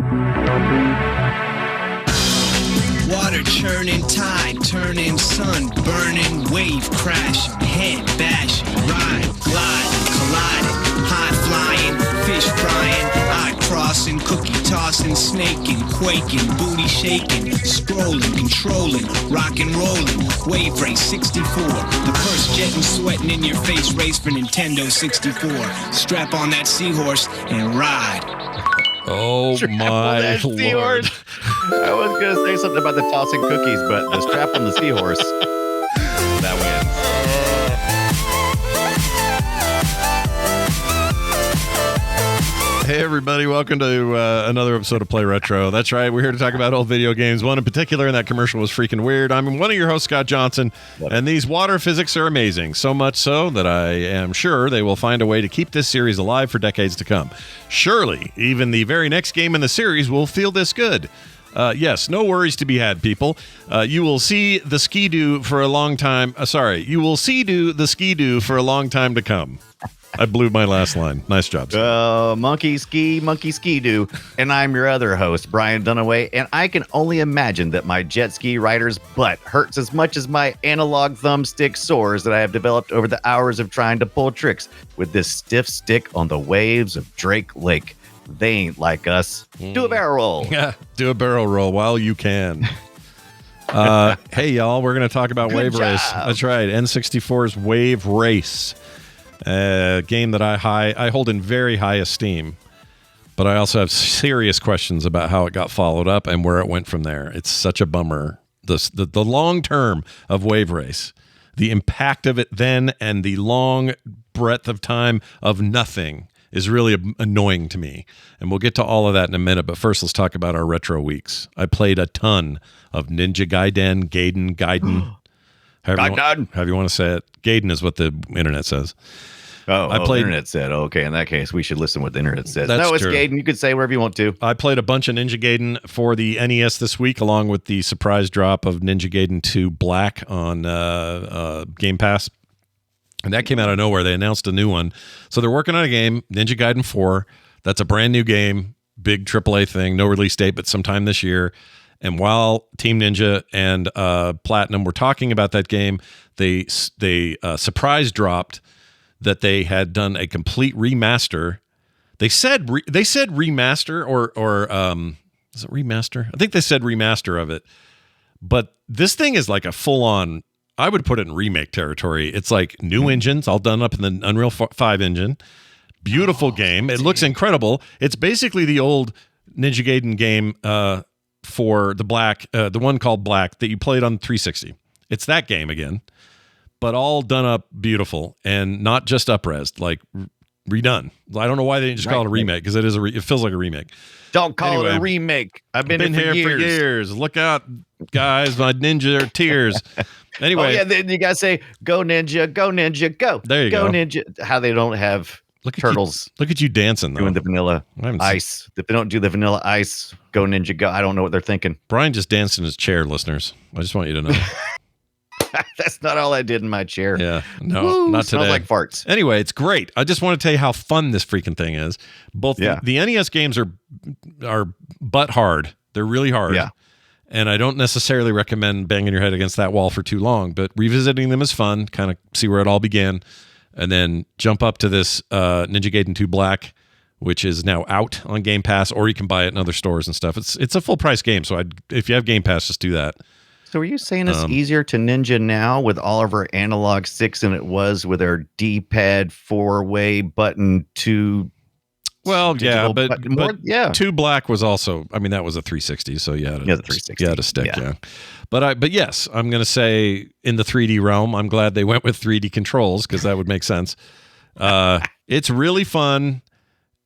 Water churning, tide turning, sun burning, wave crashing, head bashing, ride, glide, colliding, high flying, fish frying, eye crossing, cookie tossing, snaking, quaking, booty shaking, scrolling, controlling, rock and rolling, wave race 64, the first jetting, sweating in your face race for Nintendo 64. Strap on that seahorse and ride. Oh my Lord. I was going to say something about the tossing cookies, but the strap on the seahorse, that wins. Hey everybody, welcome to another episode of Play Retro. That's right, we're here to talk about old video games. One in particular, and that commercial was freaking weird. I'm one of your hosts, Scott Johnson, and these water physics are amazing. So much so that I am sure they will find a way to keep this series alive for decades to come. Surely, even the very next game in the series will feel this good. Yes, no worries to be had, people. You will see the Ski-Doo for a long time. You will see-do the Ski-Doo for a long time to come. I blew my last line. Nice job. Monkey ski-doo. And I'm your other host, Brian Dunaway, and I can only imagine that my jet ski rider's butt hurts as much as my analog thumbstick sores that I have developed over the hours of trying to pull tricks with this stiff stick on the waves of Drake Lake. They ain't like us. Do a barrel roll. Yeah, do a barrel roll while you can. Hey, y'all, we're going to talk about Wave Race. That's right, N64's Wave Race. A game that I hold in very high esteem, but I also have serious questions about how it got followed up and where it went from there. It's such a bummer. The long term of Wave Race, the impact of it then, and the long breadth of time of nothing is really annoying to me. And we'll get to all of that in a minute, but first let's talk about our retro weeks. I played a ton of Ninja Gaiden, Gaiden. However you want to say it. Gaiden is what the internet says. The internet said, okay, in that case, we should listen to what the internet says. No, it's true. Gaiden. You could say wherever you want to. I played a bunch of Ninja Gaiden for the NES this week, along with the surprise drop of Ninja Gaiden 2 Black on Game Pass. And that came out of nowhere. They announced a new one. So they're working on a game, Ninja Gaiden 4. That's a brand new game, big AAA thing, no release date, but sometime this year. And while Team Ninja and Platinum were talking about that game, they surprise dropped that they had done a complete remaster. They said remaster or is it remaster? I think they said remaster of it. But this thing is like a full-on, I would put it in remake territory. It's like new engines, all done up in the Unreal 5 engine. Beautiful game. It looks incredible. It's basically the old Ninja Gaiden game for the the one called Black that you played on 360. It's that game again, but all done up beautiful and not just up-resed, like redone. I don't know why they didn't just call it a remake, because it feels like a remake. Don't call it a remake. I've been here for years. Look out, guys, my ninja are tears. Anyway, then you gotta say, "Go Ninja, go Ninja, go!" There you go. Ninja. How they don't have turtles. Look at you dancing, though. Doing the vanilla ice. If they don't do the vanilla ice, go Ninja, go. I don't know what they're thinking. Brian just danced in his chair, listeners. I just want you to know. That's not all I did in my chair. Yeah, no, not today. Smells like farts. Anyway, it's great. I just want to tell you how fun this freaking thing is. Both the NES games are butt hard. They're really hard. Yeah. And I don't necessarily recommend banging your head against that wall for too long, but revisiting them is fun, kind of see where it all began. And then jump up to this Ninja Gaiden 2 Black, which is now out on Game Pass, or you can buy it in other stores and stuff. It's a full price game, so if you have Game Pass, just do that. So are you saying it's easier to ninja now with all of our analog sticks than it was with our D-pad 4-way button 2? Well, yeah, but 2 Black was also, I mean, that was a 360, so you had the 360. You had a stick, yeah. But yes, I'm going to say in the 3D realm, I'm glad they went with 3D controls, because that would make sense. It's really fun,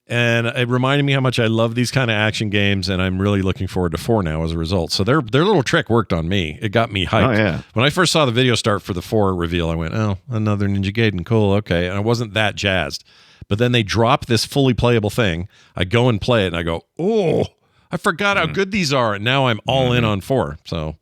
and it reminded me how much I love these kind of action games, and I'm really looking forward to 4 now as a result. So their little trick worked on me. It got me hyped. Oh, yeah. When I first saw the video start for the 4 reveal, I went, oh, another Ninja Gaiden, cool, okay. And I wasn't that jazzed. But then they drop this fully playable thing. I go and play it, and I go, oh, I forgot how good these are, and now I'm all in on 4. So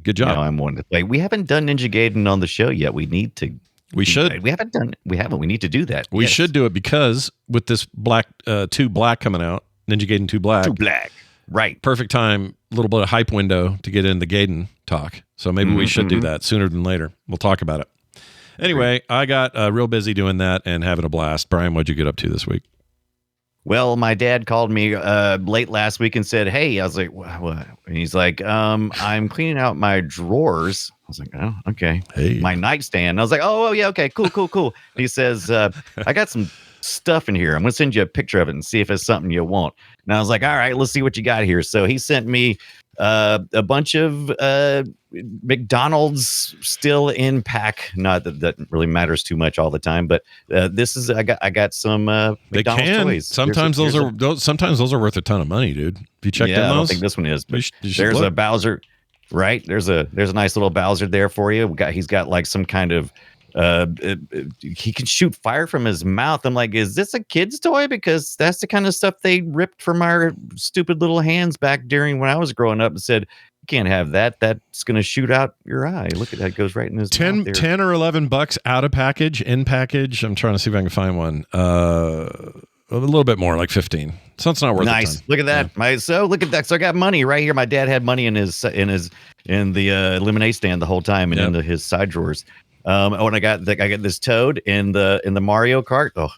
good job. I'm one to play. We haven't done Ninja Gaiden on the show yet. We need to. We should. We haven't. We need to do that. We should do it, because with this 2 Black coming out, Ninja Gaiden 2 Black. 2 Black. Right. Perfect time, a little bit of hype window to get in the Gaiden talk. So maybe we should do that sooner than later. We'll talk about it. Anyway, I got real busy doing that and having a blast. Brian, what'd you get up to this week? Well, my dad called me late last week and said, "Hey," I was like, "What?" And he's like, "I'm cleaning out my drawers." I was like, "Oh, okay." Hey. My nightstand. I was like, "Oh, yeah, okay, cool." He says, "I got some stuff in here. I'm gonna send you a picture of it and see if it's something you want." And I was like, "All right, let's see what you got here." So he sent me a bunch of McDonald's still in pack. Not that really matters too much all the time, but this is I got some McDonald's toys. Sometimes those are worth a ton of money, dude. Have you checked in those? I don't think this one is. But you should there's look. a Bowser, right? There's a nice little Bowser there for you. He's got like some kind of he can shoot fire from his mouth. I'm like, is this a kid's toy? Because that's the kind of stuff they ripped from our stupid little hands back during when I was growing up and said, you can't have that. That's going to shoot out your eye. Look at that. It goes right in his mouth there. 10 or $11 out of package, in package. I'm trying to see if I can find one. A little bit more, like 15. So it's not worth it. Nice. Look at that. Yeah. Look at that. So I got money right here. My dad had money in the lemonade stand the whole time and into his side drawers. When I got this Toad in the Mario Kart. Oh,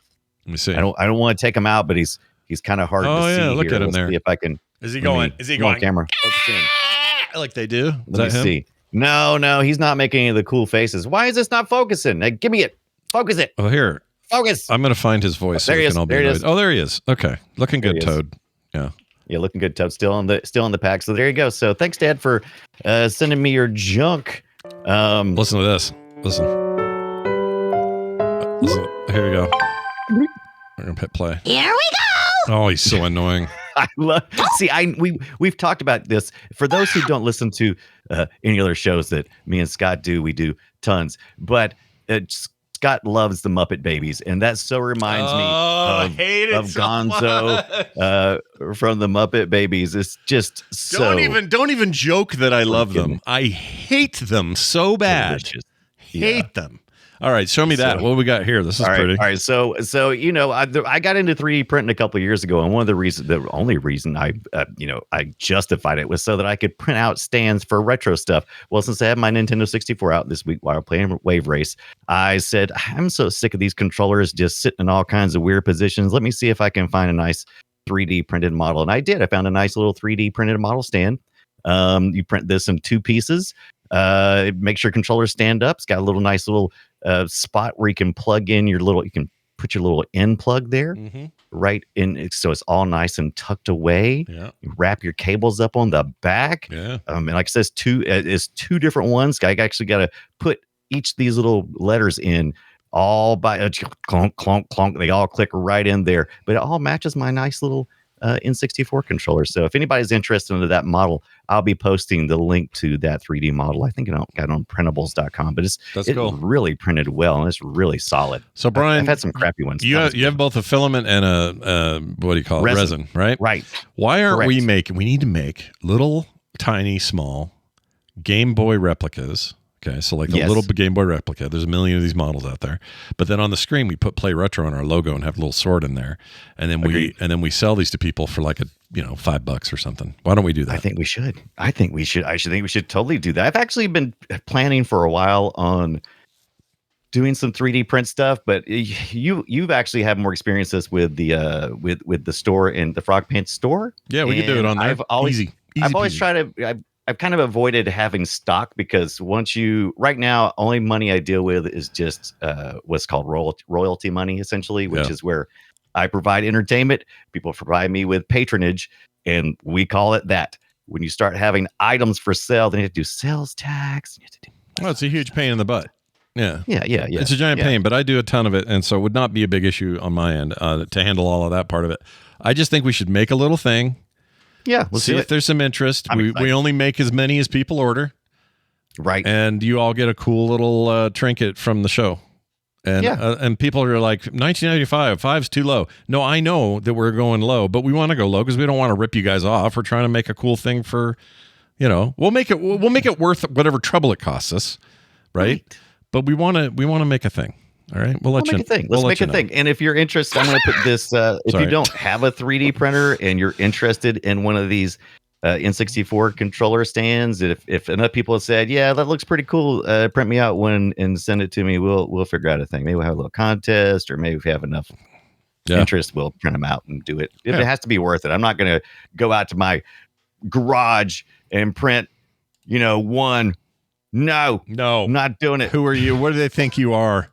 let me see. I don't want to take him out, but he's kind of hard to see. Oh yeah, look here. at him Let's there. See if I can. Is he going? On camera? Focus in. Like they do? Let me see. No, he's not making any of the cool faces. Why is this not focusing? Like, give me it. Focus it. Oh, here. Focus. I'm going to find his voice. There he is. There it is. Oh, there he is. Okay. Looking good, Toad. Yeah. Yeah, looking good, Toad. Still on the pack. So there you go. So thanks, Dad, for sending me your junk. Listen to this. Listen. Here we go. We're going to hit play. Here we go. Oh, he's so annoying. I love. See, we've talked about this. For those who don't listen to any other shows that me and Scott do, we do tons. But Scott loves the Muppet Babies, and that so reminds me of Gonzo from the Muppet Babies. It's just so. Don't even joke that I love them. I hate them so bad. Delicious. Hate them. All right, show me that. What do we got here? This is pretty. All right. So I got into 3D printing a couple of years ago, and the only reason I justified it was so that I could print out stands for retro stuff. Well, since I had my Nintendo 64 out this week while playing Wave Race, I said I'm so sick of these controllers just sitting in all kinds of weird positions. Let me see if I can find a nice 3D printed model, and I did. I found a nice little 3D printed model stand. You print this in 2 pieces. It makes your controller stand up. It's got a little nice little spot where you can plug in you can put your little end plug there, right in. So it's all nice and tucked away. Yeah. You wrap your cables up on the back. Yeah. And like I said, it's 2 different ones. I actually got to put each of these little letters in all by clunk, clunk, clunk. They all click right in there, but it all matches my nice little N64 controller. So if anybody's interested in that model, I'll be posting the link to that 3D model. I think I got it on printables.com, but it's cool. really printed well and it's really solid. So Brian, I've had some crappy ones. You have both a filament and a what do you call it? Resin, right? Right. Why aren't we making? We need to make little, tiny, small Game Boy replicas. Okay, so like a little Game Boy replica. There's a million of these models out there, but then on the screen we put Play Retro on our logo and have a little sword in there, and then we sell these to people for like $5 or something. Why don't we do that? I think we should. I think we should totally do that. I've actually been planning for a while on doing some 3D print stuff, but you've actually had more experiences with the store in the Frog Pants store. Yeah, we can do it on there. I've always tried to. I've kind of avoided having stock because right now, only money I deal with is just what's called royalty money, essentially, which is where I provide entertainment. People provide me with patronage, and we call it that. When you start having items for sale, then you have to do sales tax. Well, it's a huge pain in the butt. Yeah. It's a giant pain, but I do a ton of it, and so it would not be a big issue on my end to handle all of that part of it. I just think we should make a little thing. Yeah, let's see if there's some interest. We only make as many as people order, right? And you all get a cool little trinket from the show. And and people are like, 1995, 5's too low. No, I know that we're going low, but we want to go low because we don't want to rip you guys off. We're trying to make a cool thing for, we'll make it worth whatever trouble it costs us, right? But we want to make a thing. All right, we'll Let's make a thing. Let's make a thing. And if you're interested, I'm going to put this. If you don't have a 3D printer and you're interested in one of these N64 controller stands, if enough people have said, yeah, that looks pretty cool, print me out one and send it to me, we'll figure out a thing. Maybe we'll have a little contest, or maybe if you have enough interest, we'll print them out and do it. It has to be worth it. I'm not going to go out to my garage and print, one. No, I'm not doing it. Who are you? What do they think you are?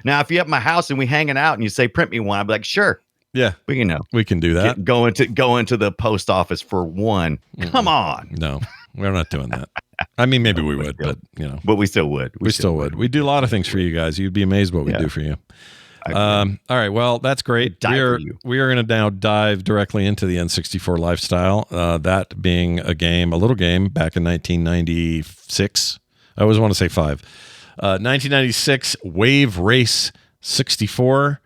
Now, if you're at my house and we hanging out and you say, print me one, I'll be like, sure. Yeah. We can do that. Go into the post office for one. Come on. No, we're not doing that. I mean, maybe we would, but But we still would. We still would. We do a lot of things for you guys. You'd be amazed what we do for you. All right. Well, that's great. We are going to now dive directly into the N64 lifestyle. That being a little game back in 1996. I always want to say 5. 1996 Wave Race 64.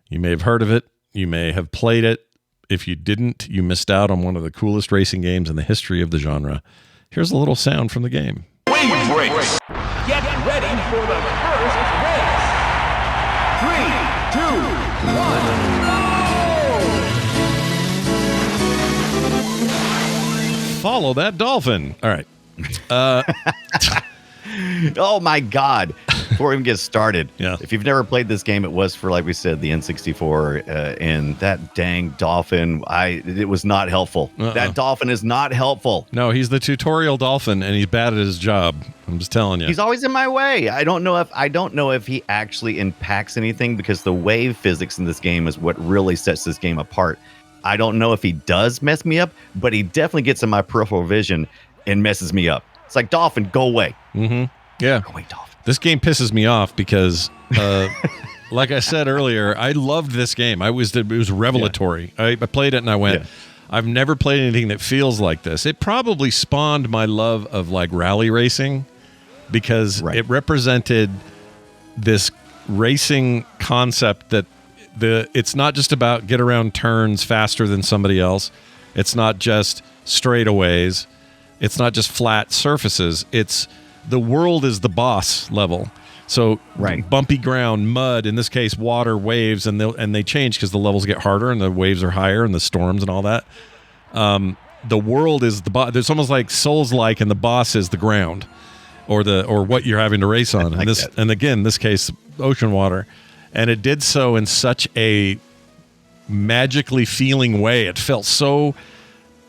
You may have heard of it. You may have played it. If you didn't, you missed out on one of the coolest racing games in the history of the genre. Here's a little sound from the game. Wave Race. Get ready for the first race. 3, 2, 1, go! Follow that dolphin. All right. Oh my God. Before we even get started, Yeah. If you've never played this game, it was for, like we said, the N64, and that dang dolphin, it was not helpful. That dolphin is not helpful. No, he's the tutorial dolphin, and he's bad at his job. I'm just telling you. He's always in my way. I don't know if he actually impacts anything, because the wave physics in this game is what really sets this game apart. I don't know if he does mess me up, but he definitely gets in my peripheral vision and messes me up. It's like, dolphin, go away. Mm-hmm. Yeah. Go away, dolphin. This game pisses me off because, like I said earlier, I loved this game. It was revelatory. Yeah. I played it and I went, I've never played anything that feels like this. It probably spawned my love of like rally racing, because it represented this racing concept that it's not just about get around turns faster than somebody else. It's not just straightaways. It's not just flat surfaces. The world is the boss level. So bumpy ground, mud, in this case, water, waves, and they change because the levels get harder and the waves are higher and the storms and all that. The world is the boss. It's almost like Souls-like, and the boss is the ground, or what you're having to race on. And again, in this case, ocean water. And it did so in such a magically feeling way. It felt so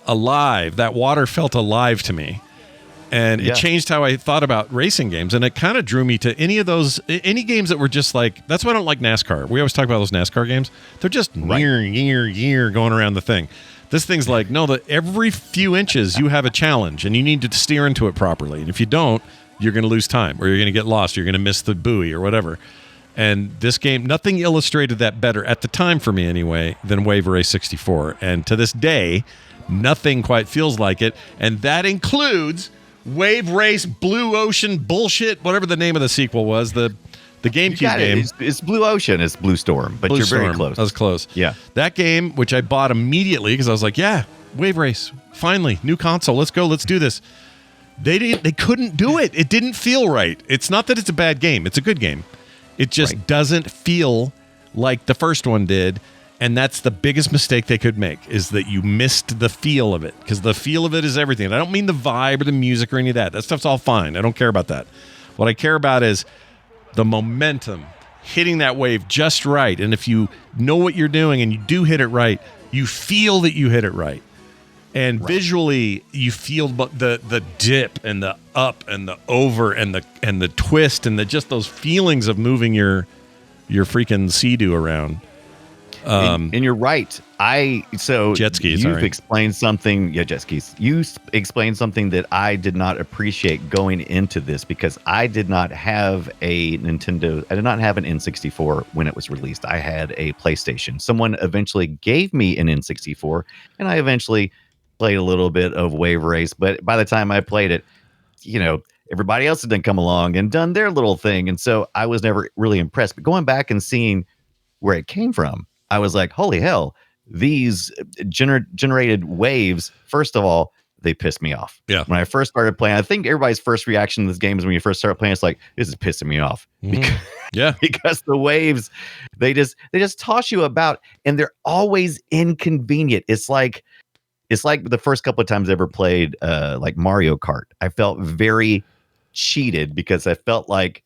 alive. That water felt alive to me. And it changed how I thought about racing games. And it kind of drew me to any games that were just like, that's why I don't like NASCAR. We always talk about those NASCAR games. They're just year going around the thing. This thing's like, no, every few inches you have a challenge and you need to steer into it properly. And if you don't, you're going to lose time, or you're going to get lost. You're going to miss the buoy or whatever. And this game, nothing illustrated that better at the time for me anyway than Wave Race 64. And to this day, nothing quite feels like it. And that includes Wave Race Blue Ocean bullshit, whatever the name of the sequel was, the GameCube game. It's Blue Ocean. It's Blue Storm, but you're very close. I was close. Yeah. That game, which I bought immediately because I was like, yeah, Wave Race, finally, new console. Let's go. Let's do this. They couldn't do it. It didn't feel right. It's not that it's a bad game. It's a good game. It just doesn't feel like the first one did. And that's the biggest mistake they could make, is that you missed the feel of it, because the feel of it is everything. And I don't mean the vibe or the music or any of that. That stuff's all fine. I don't care about that. What I care about is the momentum, hitting that wave just right. And if you know what you're doing and you do hit it right, you feel that you hit it right. And visually, you feel the dip and the up and the over and the twist and just those feelings of moving your freaking Sea-Doo around. And you're right. Jet skis. You've explained something. Yeah, jet skis. You explained something that I did not appreciate going into this, because I did not have a Nintendo. I did not have an N64 when it was released. I had a PlayStation. Someone eventually gave me an N64, and I eventually played a little bit of Wave Race. But by the time I played it, everybody else had done come along and done their little thing, and so I was never really impressed. But going back and seeing where it came from, I was like, holy hell, these generated waves, first of all, they piss me off. Yeah. When I first started playing, I think everybody's first reaction to this game is when you first start playing, it's like, this is pissing me off. Because, Yeah. because the waves, they just toss you about, and they're always inconvenient. It's like the first couple of times I ever played like Mario Kart. I felt very cheated because I felt like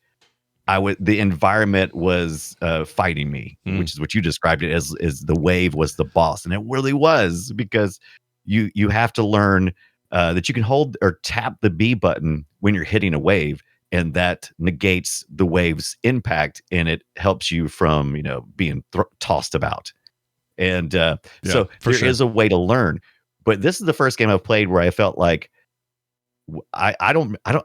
the environment was fighting me, which is what you described it as the wave was the boss. And it really was, because you have to learn that you can hold or tap the B button when you're hitting a wave, and that negates the wave's impact, and it helps you from being tossed about. And so there is a way to learn. But this is the first game I've played where I felt like I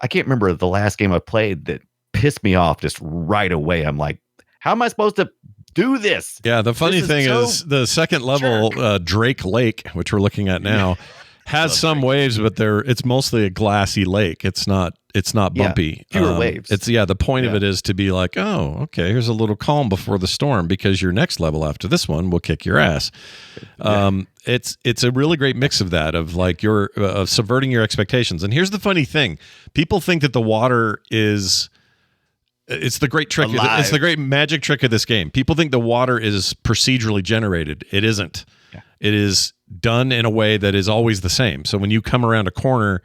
can't remember the last game I played that pissed me off just right away. I'm like, how am I supposed to do this? Yeah, the funny thing is the second level, Drake Lake, which we're looking at now, has some waves, but it's mostly a glassy lake. It's not bumpy. Fewer waves. The point of it is to be like, oh, okay, here's a little calm before the storm, because your next level after this one will kick your ass. It's a really great mix of that, of like of subverting your expectations. And here's the funny thing: people think that the water is. It's the great trick. It's the great magic trick of this game. People think the water is procedurally generated. It isn't. Yeah. It is done in a way that is always the same. So when you come around a corner,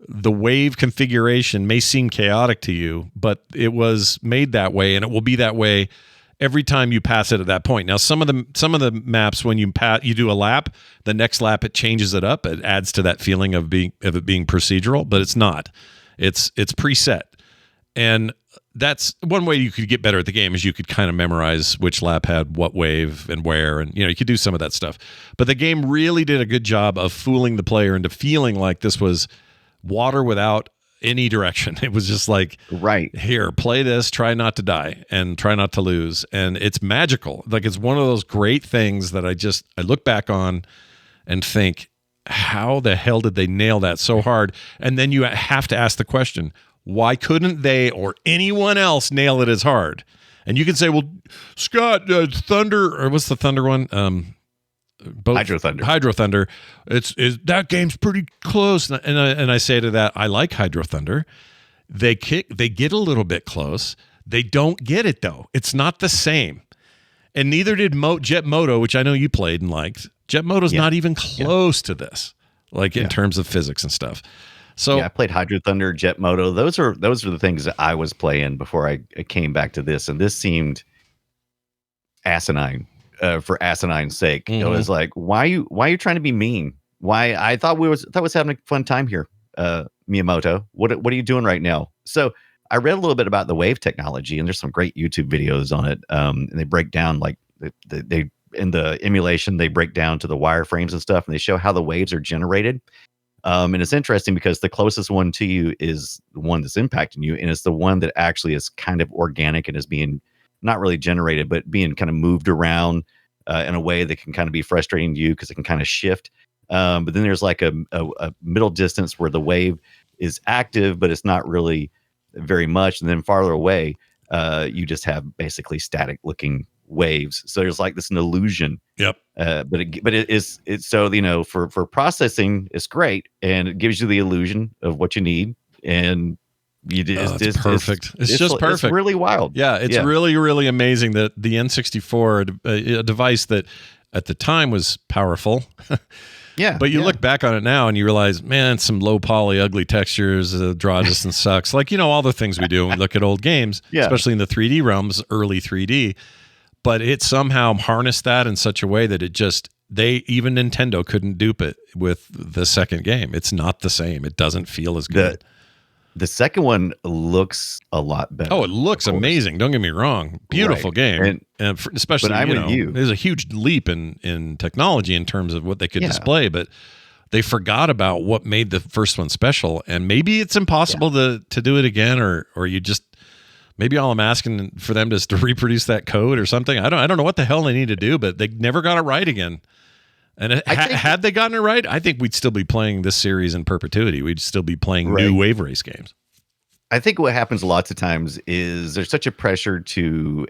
the wave configuration may seem chaotic to you, but it was made that way, and it will be that way every time you pass it at that point. Now, some of the maps, when you do a lap, the next lap it changes it up. It adds to that feeling of it being procedural, but it's not. It's preset. And that's one way you could get better at the game, is you could kind of memorize which lap had what wave and where, and you could do some of that stuff. But the game really did a good job of fooling the player into feeling like this was water without any direction. It was just like, here, play this, try not to die and try not to lose. And it's magical. Like, it's one of those great things that I look back on and think, how the hell did they nail that so hard? And then you have to ask the question, why couldn't they or anyone else nail it as hard? And you can say, well, Scott, Thunder, or what's the Thunder one? Hydro Thunder. It's that game's pretty close. And I say to that, I like Hydro Thunder. They get a little bit close. They don't get it though. It's not the same. And neither did Jet Moto, which I know you played and liked. Jet Moto's not even close to this, like in terms of physics and stuff. So I played Hydro Thunder, Jet Moto. Those are the things that I was playing before I came back to this, and this seemed asinine for asinine's sake. It was like, why are you trying to be mean? Why? I thought we was having a fun time here, Miyamoto. What are you doing right now? So I read a little bit about the wave technology, and there's some great YouTube videos on it. And they break down like they in the emulation, they break down to the wireframes and stuff, and they show how the waves are generated. And it's interesting because the closest one to you is the one that's impacting you. And it's the one that actually is kind of organic and is being not really generated, but being kind of moved around in a way that can kind of be frustrating to you because it can kind of shift. But then there's like a middle distance where the wave is active, but it's not really very much. And then farther away, you just have basically static looking waves. So there's like this an illusion. Yep. But it's so, for processing, it's great, and it gives you the illusion of what you need, and it's perfect. It's just perfect. It's really wild. Yeah, it's really, really amazing that the N64, a device that at the time was powerful. Yeah. But you look back on it now and you realize, man, some low poly, ugly textures, draw distance sucks. Like, all the things we do when we look at old games, especially in the 3D realms, early 3D. But it somehow harnessed that in such a way that even Nintendo couldn't dupe it with the second game. It's not the same. It doesn't feel as good. The second one looks a lot better. Oh, it looks amazing. Don't get me wrong. Beautiful game. And especially, there's a huge leap in technology in terms of what they could display, but they forgot about what made the first one special. And maybe it's impossible to do it again, or you just, maybe all I'm asking for them is to reproduce that code or something. I don't know what the hell they need to do, but they never got it right again. And had they gotten it right, I think we'd still be playing this series in perpetuity. We'd still be playing new Wave Race games. I think what happens lots of times is there's such a pressure to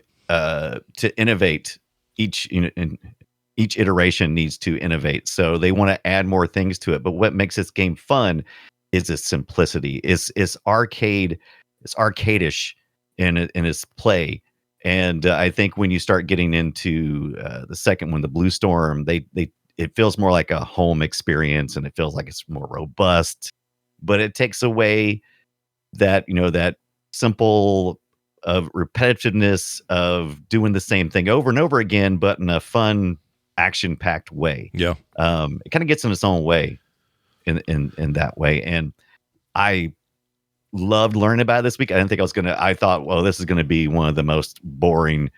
innovate each each iteration needs to innovate. So they want to add more things to it. But what makes this game fun is its simplicity. It's arcade. It's arcadish in its play. And I think when you start getting into the second one, the Blue Storm, it feels more like a home experience, and it feels like it's more robust. But it takes away that that simple of repetitiveness of doing the same thing over and over again, but in a fun, action-packed way. Yeah. It kind of gets in its own way in that way. And I loved learning about it this week. I thought, well, this is going to be one of the most boring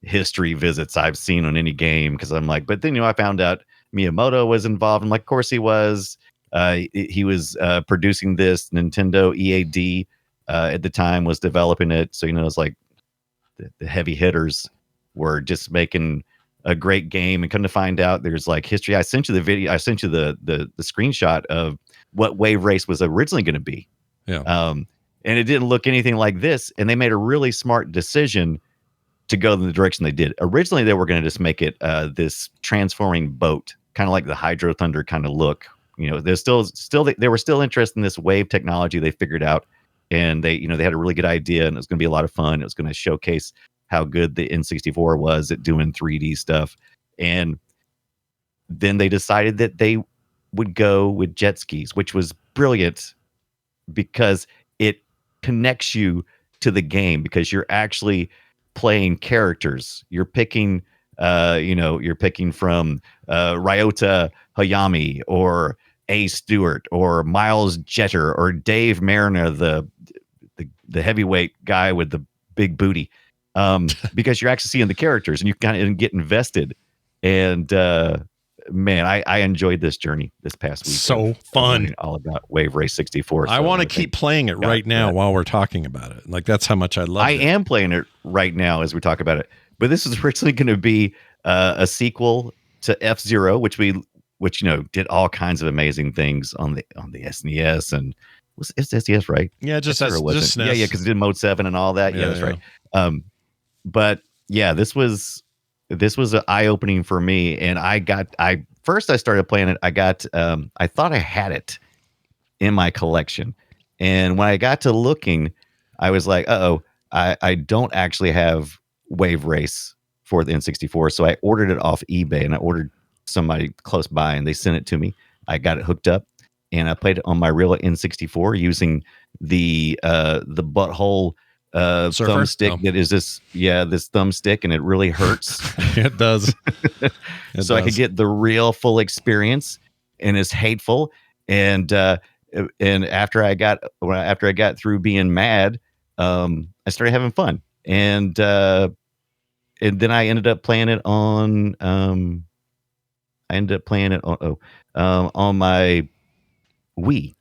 history visits I've seen on any game. Cause I'm like, but then, I found out Miyamoto was involved. I'm like, of course he was. He was producing this. Nintendo EAD at the time was developing it. So, it's like the heavy hitters were just making a great game. And come to find out there's like history. I sent you the video. I sent you the screenshot of what Wave Race was originally going to be. Yeah. And it didn't look anything like this. And they made a really smart decision to go in the direction they did. Originally, they were going to just make it this transforming boat, kind of like the Hydro Thunder kind of look. There's still they were still interested in this wave technology they figured out, and they had a really good idea, and it was going to be a lot of fun. It was going to showcase how good the N64 was at doing 3D stuff. And then they decided that they would go with jet skis, which was brilliant because it connects you to the game, because you're actually playing characters. You're picking you're picking from Ryota Hayami or A. Stewart or Miles Jeter or Dave Mariner, the heavyweight guy with the big booty, because you're actually seeing the characters and you kind of get invested. And man, I enjoyed this journey this past week. So fun. All about Wave Race 64. I want to keep playing it right now while we're talking about it. Like, that's how much I love it. I am playing it right now as we talk about it. But this is originally going to be a sequel to F-Zero, which did all kinds of amazing things on the SNES, and it's SNES, right? Yeah, just SNES. Yeah, because it did Mode 7 and all that. Yeah, that's right. But yeah, this was an eye-opening for me, and first I started playing it. I thought I had it in my collection, and when I got to looking, I was like, I don't actually have Wave Race for the N64, so I ordered it off eBay, and I ordered somebody close by, and they sent it to me. I got it hooked up, and I played it on my real N64 using the butthole thumbstick. That is this thumbstick, and it really hurts. It does. I could get the real full experience, and it's hateful. And after I got through being mad, I started having fun, and then I ended up playing it on on my Wii.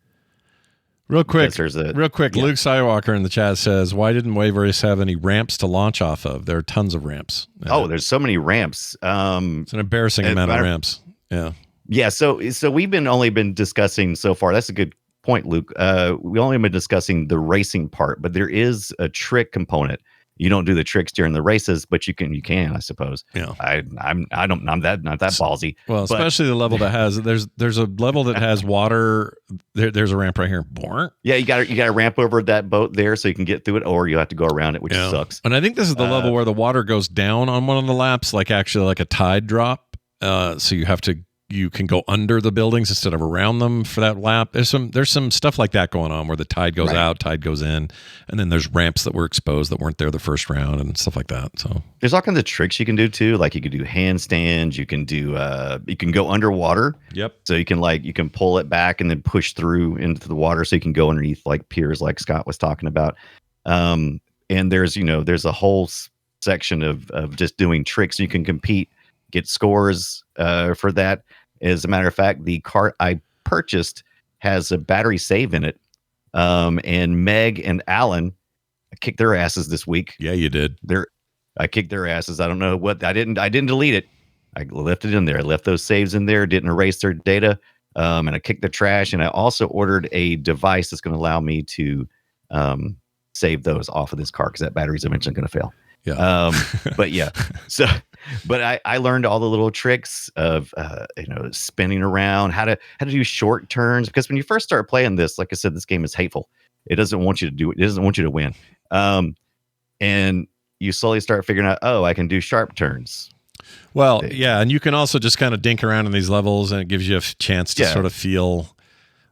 Real quick, Yeah. Luke Skywalker in the chat says, why didn't Wave Race have any ramps to launch off of? There are tons of ramps. There's so many ramps. It's an embarrassing amount of ramps. Yeah. Yeah. So we've only been discussing so far. That's a good point, Luke. We only been discussing the racing part, but there is a trick component. You don't do the tricks during the races, but you can, I suppose. Yeah. I'm not that ballsy. Well, especially the level that has, there's a level that has water. There's a ramp right here. Yeah. You got to ramp over that boat there so you can get through it, or you have to go around it, which sucks. And I think this is the level where the water goes down on one of the laps, like a tide drop. So you can go under the buildings instead of around them for that lap. There's some stuff like that going on where the tide goes out, tide goes in, and then there's ramps that were exposed that weren't there the first round and stuff like that. So there's all kinds of tricks you can do too. Like you can do handstands, you can do you can go underwater. Yep. So you can pull it back and then push through into the water, so you can go underneath like piers, like Scott was talking about. And there's a whole section of just doing tricks. You can compete, get scores for that. As a matter of fact, the cart I purchased has a battery save in it. And Meg and Alan kicked their asses this week. Yeah, you did. I kicked their asses. I don't know what I didn't delete it. I left it in there. I left those saves in there, didn't erase their data. And I kicked the trash. And I also ordered a device that's going to allow me to save those off of this car, because that battery's eventually going to fail. Yeah. But yeah, But I learned all the little tricks of spinning around, how to do short turns, because when you first start playing this, like I said, this game is hateful. It doesn't want you to do it. It doesn't want you to win. And you slowly start figuring out, oh, I can do sharp turns. Well, yeah, and you can also just kind of dink around in these levels, and it gives you a chance to sort of feel.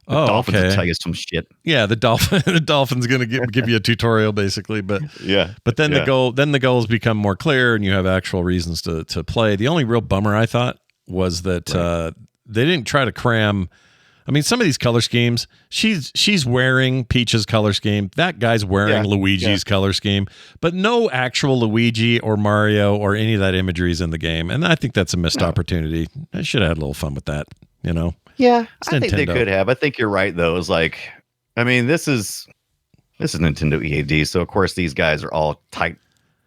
Dolphins okay. will tell you some shit. Yeah, the dolphin's going to give you a tutorial basically, but then the goals become more clear, and you have actual reasons to play. The only real bummer I thought was that they didn't try to cram. I mean, some of these color schemes, she's wearing Peach's color scheme. That guy's wearing Luigi's color scheme, but no actual Luigi or Mario or any of that imagery is in the game. And I think that's a missed opportunity. I should have had a little fun with that, Yeah, it's I think they Nintendo. could have. I think you're right, though. It's like, I mean, this is Nintendo EAD, so of course these guys are all tight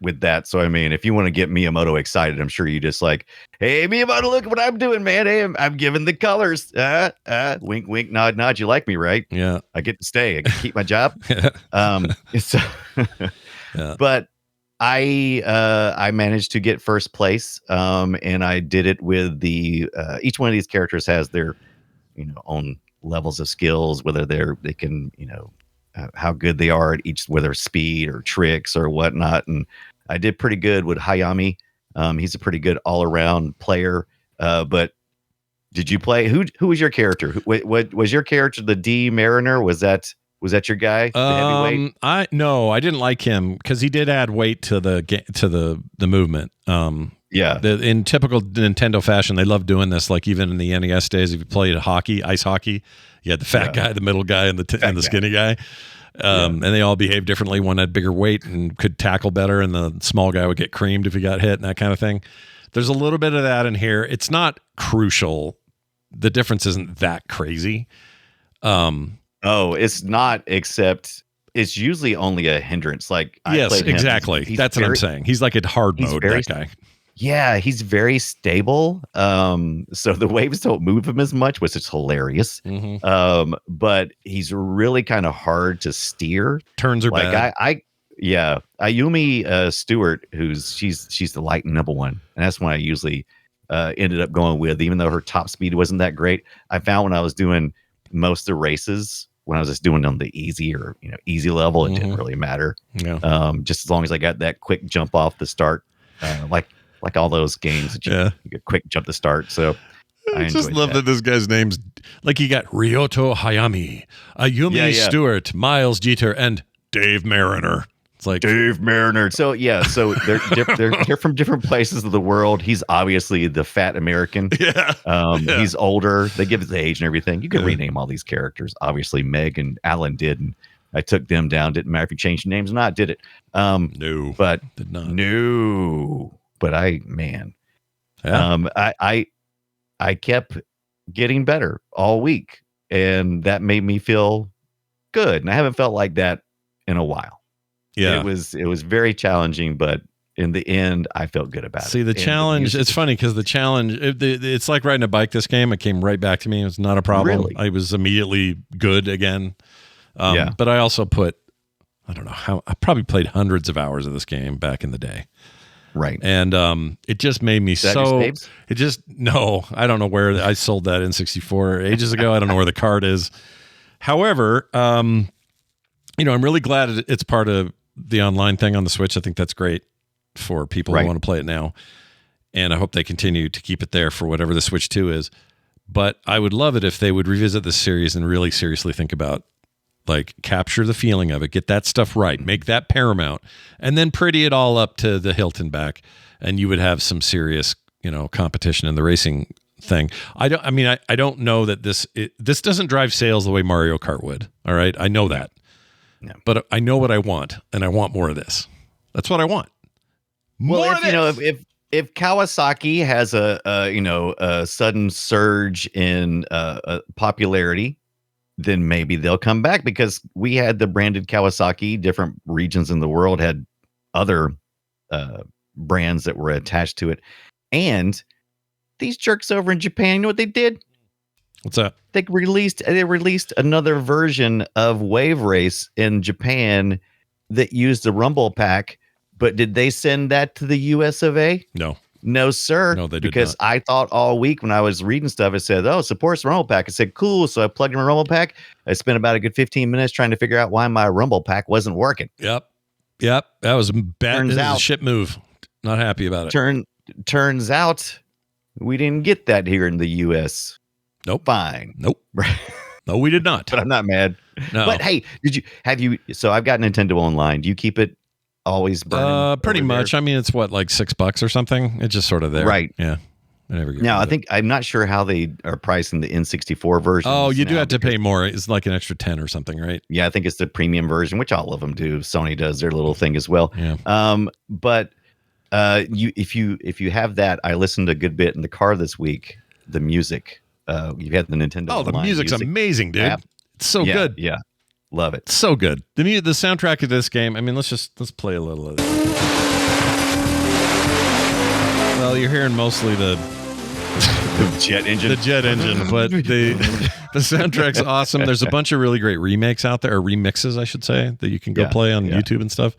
with that. So I mean, if you want to get Miyamoto excited, I'm sure you just like, hey Miyamoto, look what I'm doing, man. Hey, I'm giving the colors. Wink, wink, nod, nod. You like me, right? Yeah, I get to stay. I can keep my job. So, but I managed to get first place, and I did it with the each one of these characters has their own levels of skills, whether they can how good they are at each, whether speed or tricks or whatnot. And I did pretty good with Hayami. He's a pretty good all-around player. But did you play? Who was your character? What was your character? The D Mariner? Was that your guy? The heavyweight? I didn't like him because he did add weight to the movement. In typical Nintendo fashion, they love doing this. Like even in the NES days, if you played ice hockey, you had the fat guy, the middle guy, and the skinny guy. And they all behaved differently. One had bigger weight and could tackle better, and the small guy would get creamed if he got hit and that kind of thing. There's a little bit of that in here. It's not crucial. The difference isn't that crazy. It's not, except it's usually only a hindrance. Like yes, exactly. That's what I'm saying. He's like a hard mode, that guy. Yeah, he's very stable. So the waves don't move him as much, which is hilarious. Mm-hmm. But he's really kind of hard to steer. Turns are bad. Ayumi Stewart, she's the light number one, and that's one I usually ended up going with, even though her top speed wasn't that great. I found when I was doing most of the races, when I was just doing on the easy or easy level, it didn't really matter. Yeah. Just as long as I got that quick jump off the start, like all those games that you get quick jump to start. So I just love that this guy's name's like you got Ryoto Hayami, Ayumi Stewart, Miles Jeter, and Dave Mariner. It's like Dave Mariner. So they're from different places of the world. He's obviously the fat American. He's older. They give his age and everything. You can rename all these characters. Obviously, Meg and Alan did, and I took them down. Didn't matter if you changed names or not. Did it? No, but did not. No. But I kept getting better all week, and that made me feel good. And I haven't felt like that in a while. Yeah, it was very challenging, but in the end, I felt good about it. See, the challenge, it's funny because the challenge, it's like riding a bike. This game, it came right back to me. It was not a problem. Really? I was immediately good again. But I also I don't know how, I probably played hundreds of hours of this game back in the day. Right. And it just made me I don't know where I sold that N64 ages ago. I don't know where the card is. However, I'm really glad it's part of the online thing on the Switch. I think that's great for people who want to play it now. And I hope they continue to keep it there for whatever the Switch 2 is. But I would love it if they would revisit this series and really seriously think about capture the feeling of it, get that stuff right, make that paramount, and then pretty it all up to the hilt and back, and you would have some serious, competition in the racing thing. I don't know that this doesn't drive sales the way Mario Kart would. All right, I know that, but I know what I want, and I want more of this. That's what I want. If Kawasaki has a sudden surge in popularity, then maybe they'll come back, because we had the branded Kawasaki. Different regions in the world had other brands that were attached to it. And these jerks over in Japan, you know what they did? What's that? They released another version of Wave Race in Japan that used the Rumble Pack. But did they send that to the US of A? No. No, sir. No, they did because not. I thought all week when I was reading stuff, it said, "Oh, supports Rumble Pack." I said, "Cool." So I plugged in my Rumble Pack. I spent about a good 15 minutes trying to figure out why my Rumble Pack wasn't working. Yep. That was bad. Turns This is a out- shit move. Not happy about it. Turns out we didn't get that here in the U.S. Nope. Fine. Nope. No, we did not. But I'm not mad. No. But hey, so I've got Nintendo Online. Do you keep it always burning? Pretty over there? much. I mean, it's what, like $6 or something? It's just sort of there. Right. Yeah. I never get Now, rid I of it. think I'm not sure how they are pricing the N64 version. Oh, you do have to pay more. It's like an extra 10 or something, right? Yeah, I think it's the premium version, which all of them do. Sony does their little thing as well. Yeah. But if you have that, I listened a good bit in the car this week. The music, you had the Nintendo. Oh, the Online music's music amazing, dude. app. It's so good. Yeah, love it. So good. The soundtrack of this game. I mean, let's play a little of it. Well, you're hearing mostly the jet engine. The jet engine, but the soundtrack's awesome. There's a bunch of really great remakes out there, or remixes, I should say, that you can go play on YouTube and stuff.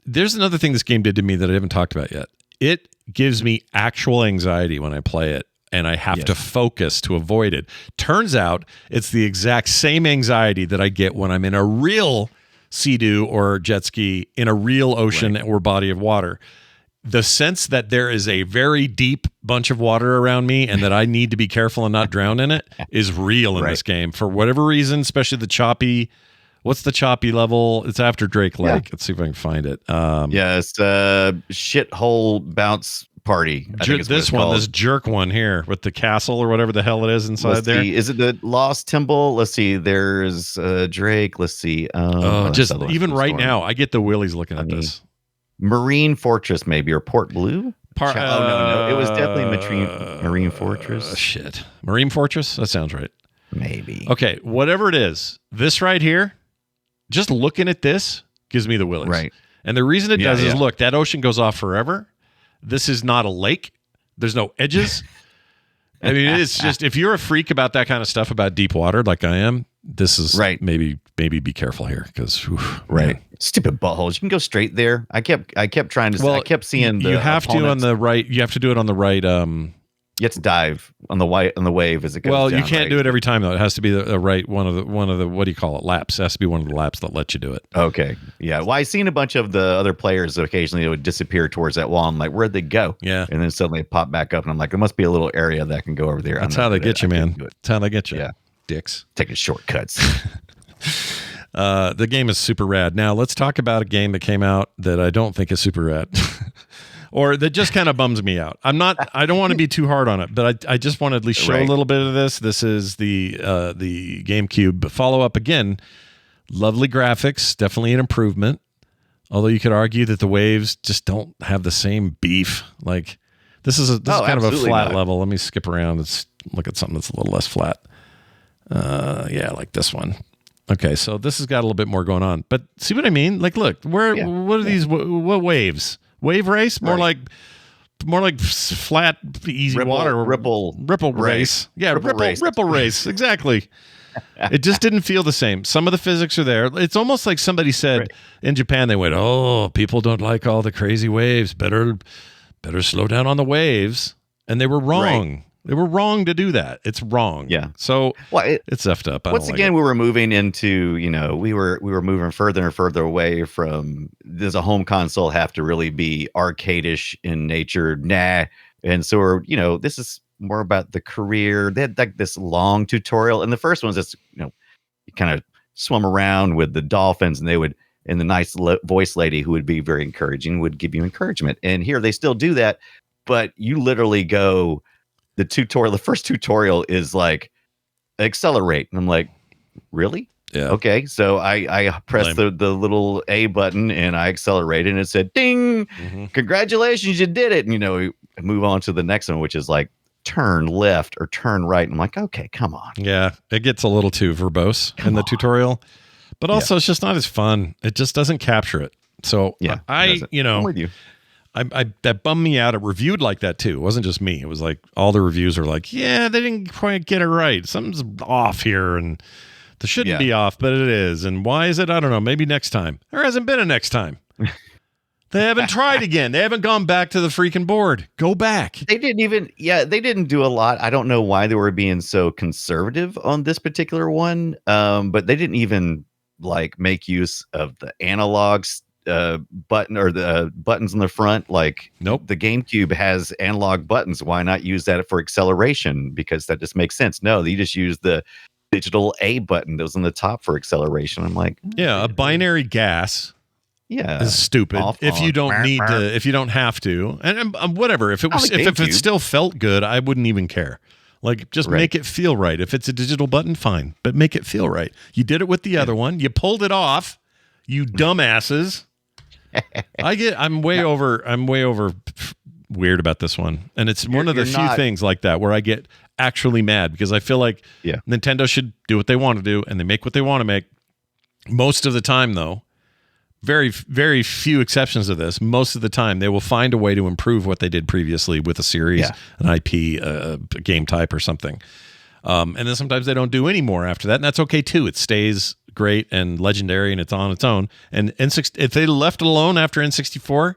There's another thing this game did to me that I haven't talked about yet. It gives me actual anxiety when I play it, and I have to focus to avoid it. Turns out it's the exact same anxiety that I get when I'm in a real Sea-Doo or jet ski in a real ocean or body of water. The sense that there is a very deep bunch of water around me and that I need to be careful and not drown in it is real in this game. For whatever reason, especially the choppy... What's the choppy level? It's after Drake Lake. Let's see if I can find it. It's shithole bounce party. I think this jerk one here with the castle or whatever the hell it is inside there. Is it the Lost Temple? Let's see. There's Drake. Let's see. Just even right now, I get the willies looking at this. Marine Fortress, maybe, or Port Blue? No. It was definitely Marine Fortress. Shit. Marine Fortress? That sounds right. Maybe. Okay, whatever it is, this right here, just looking at this gives me the willies. Right. And the reason it does is, look, that ocean goes off forever. This is not a lake. There's no edges. I mean, it's just, if you're a freak about that kind of stuff, about deep water like I am, this is maybe be careful here because stupid buttholes. You can go straight there. I kept trying to. I kept seeing you have to on the right. You have to do it on the right. You have to dive on the wave as it goes. Well, down, you can't do it every time though. It has to be the right one of the what do you call it, laps? It has to be one of the laps that let you do it. Okay, yeah. Well, I seen a bunch of the other players occasionally would disappear towards that wall. I'm like, where'd they go? Yeah, and then suddenly pop back up, and I'm like, there must be a little area that can go over there. That's how they get you, man. That's how they get you. Yeah, dicks taking shortcuts. The game is super rad. Now let's talk about a game that came out that I don't think is super rad. Or that just kind of bums me out. I don't want to be too hard on it, but I just want to at least show a little bit of this. This is the GameCube follow-up again. Lovely graphics, definitely an improvement. Although you could argue that the waves just don't have the same beef. Like this is kind of a flat level. Let me skip around. Let's look at something that's a little less flat. Like this one. Okay, so this has got a little bit more going on. But see what I mean? Like, look, what are these? What waves? Wave race? More like flat, easy water. Ripple race. Yeah, ripple race. Exactly. It just didn't feel the same. Some of the physics are there. It's almost like somebody said in Japan, they went, "Oh, people don't like all the crazy waves. Better slow down on the waves." And they were wrong. Right. They were wrong to do that. It's wrong. Yeah. So it's effed up. Once again, we were moving into, we were moving further and further away from, does a home console have to really be arcadish in nature? Nah. And so we're, this is more about the career. They had like this long tutorial. And the first one's just, you kind of swum around with the dolphins and and the nice voice lady who would be very encouraging would give you encouragement. And here they still do that, but you literally go, the first tutorial is like accelerate. And I'm like, really? Yeah. Okay. So I pressed the little A button and I accelerated and it said, ding, congratulations, you did it. And, we move on to the next one, which is like turn left or turn right. And I'm like, okay, come on. Yeah. It gets a little too verbose in the tutorial, but also it's just not as fun. It just doesn't capture it. So I'm with you. That bummed me out. It reviewed like that too. It wasn't just me. It was like all the reviews are like, yeah, they didn't quite get it right. Something's off here, and this shouldn't be off, but it is. And why is it? I don't know. Maybe next time. There hasn't been a next time. They haven't tried again. They haven't gone back to the freaking board. Go back. They didn't do a lot. I don't know why they were being so conservative on this particular one. But they didn't even like make use of the analogs button or the buttons on the front. Like, nope. The GameCube has analog buttons. Why not use that for acceleration? Because that just makes sense. No, you just use the digital A button that was on the top for acceleration. I'm like, yeah, a binary gas. Yeah, is stupid. If you don't need to, if you don't have to, and whatever. If it still felt good, I wouldn't even care. Like, just make it feel right. If it's a digital button, fine, but make it feel right. You did it with the other one. You pulled it off. You dumbasses. I'm way over weird about this one, and it's one of the few things like that where I get actually mad because I feel like Nintendo should do what they want to do, and they make what they want to make. Most of the time, though. Very, very few exceptions to this. Most of the time, they will find a way to improve what they did previously with a series, an IP, a game type, or something. And then sometimes they don't do any more after that, and that's okay too. It stays great and legendary, and it's on its own. And if they left it alone after N64,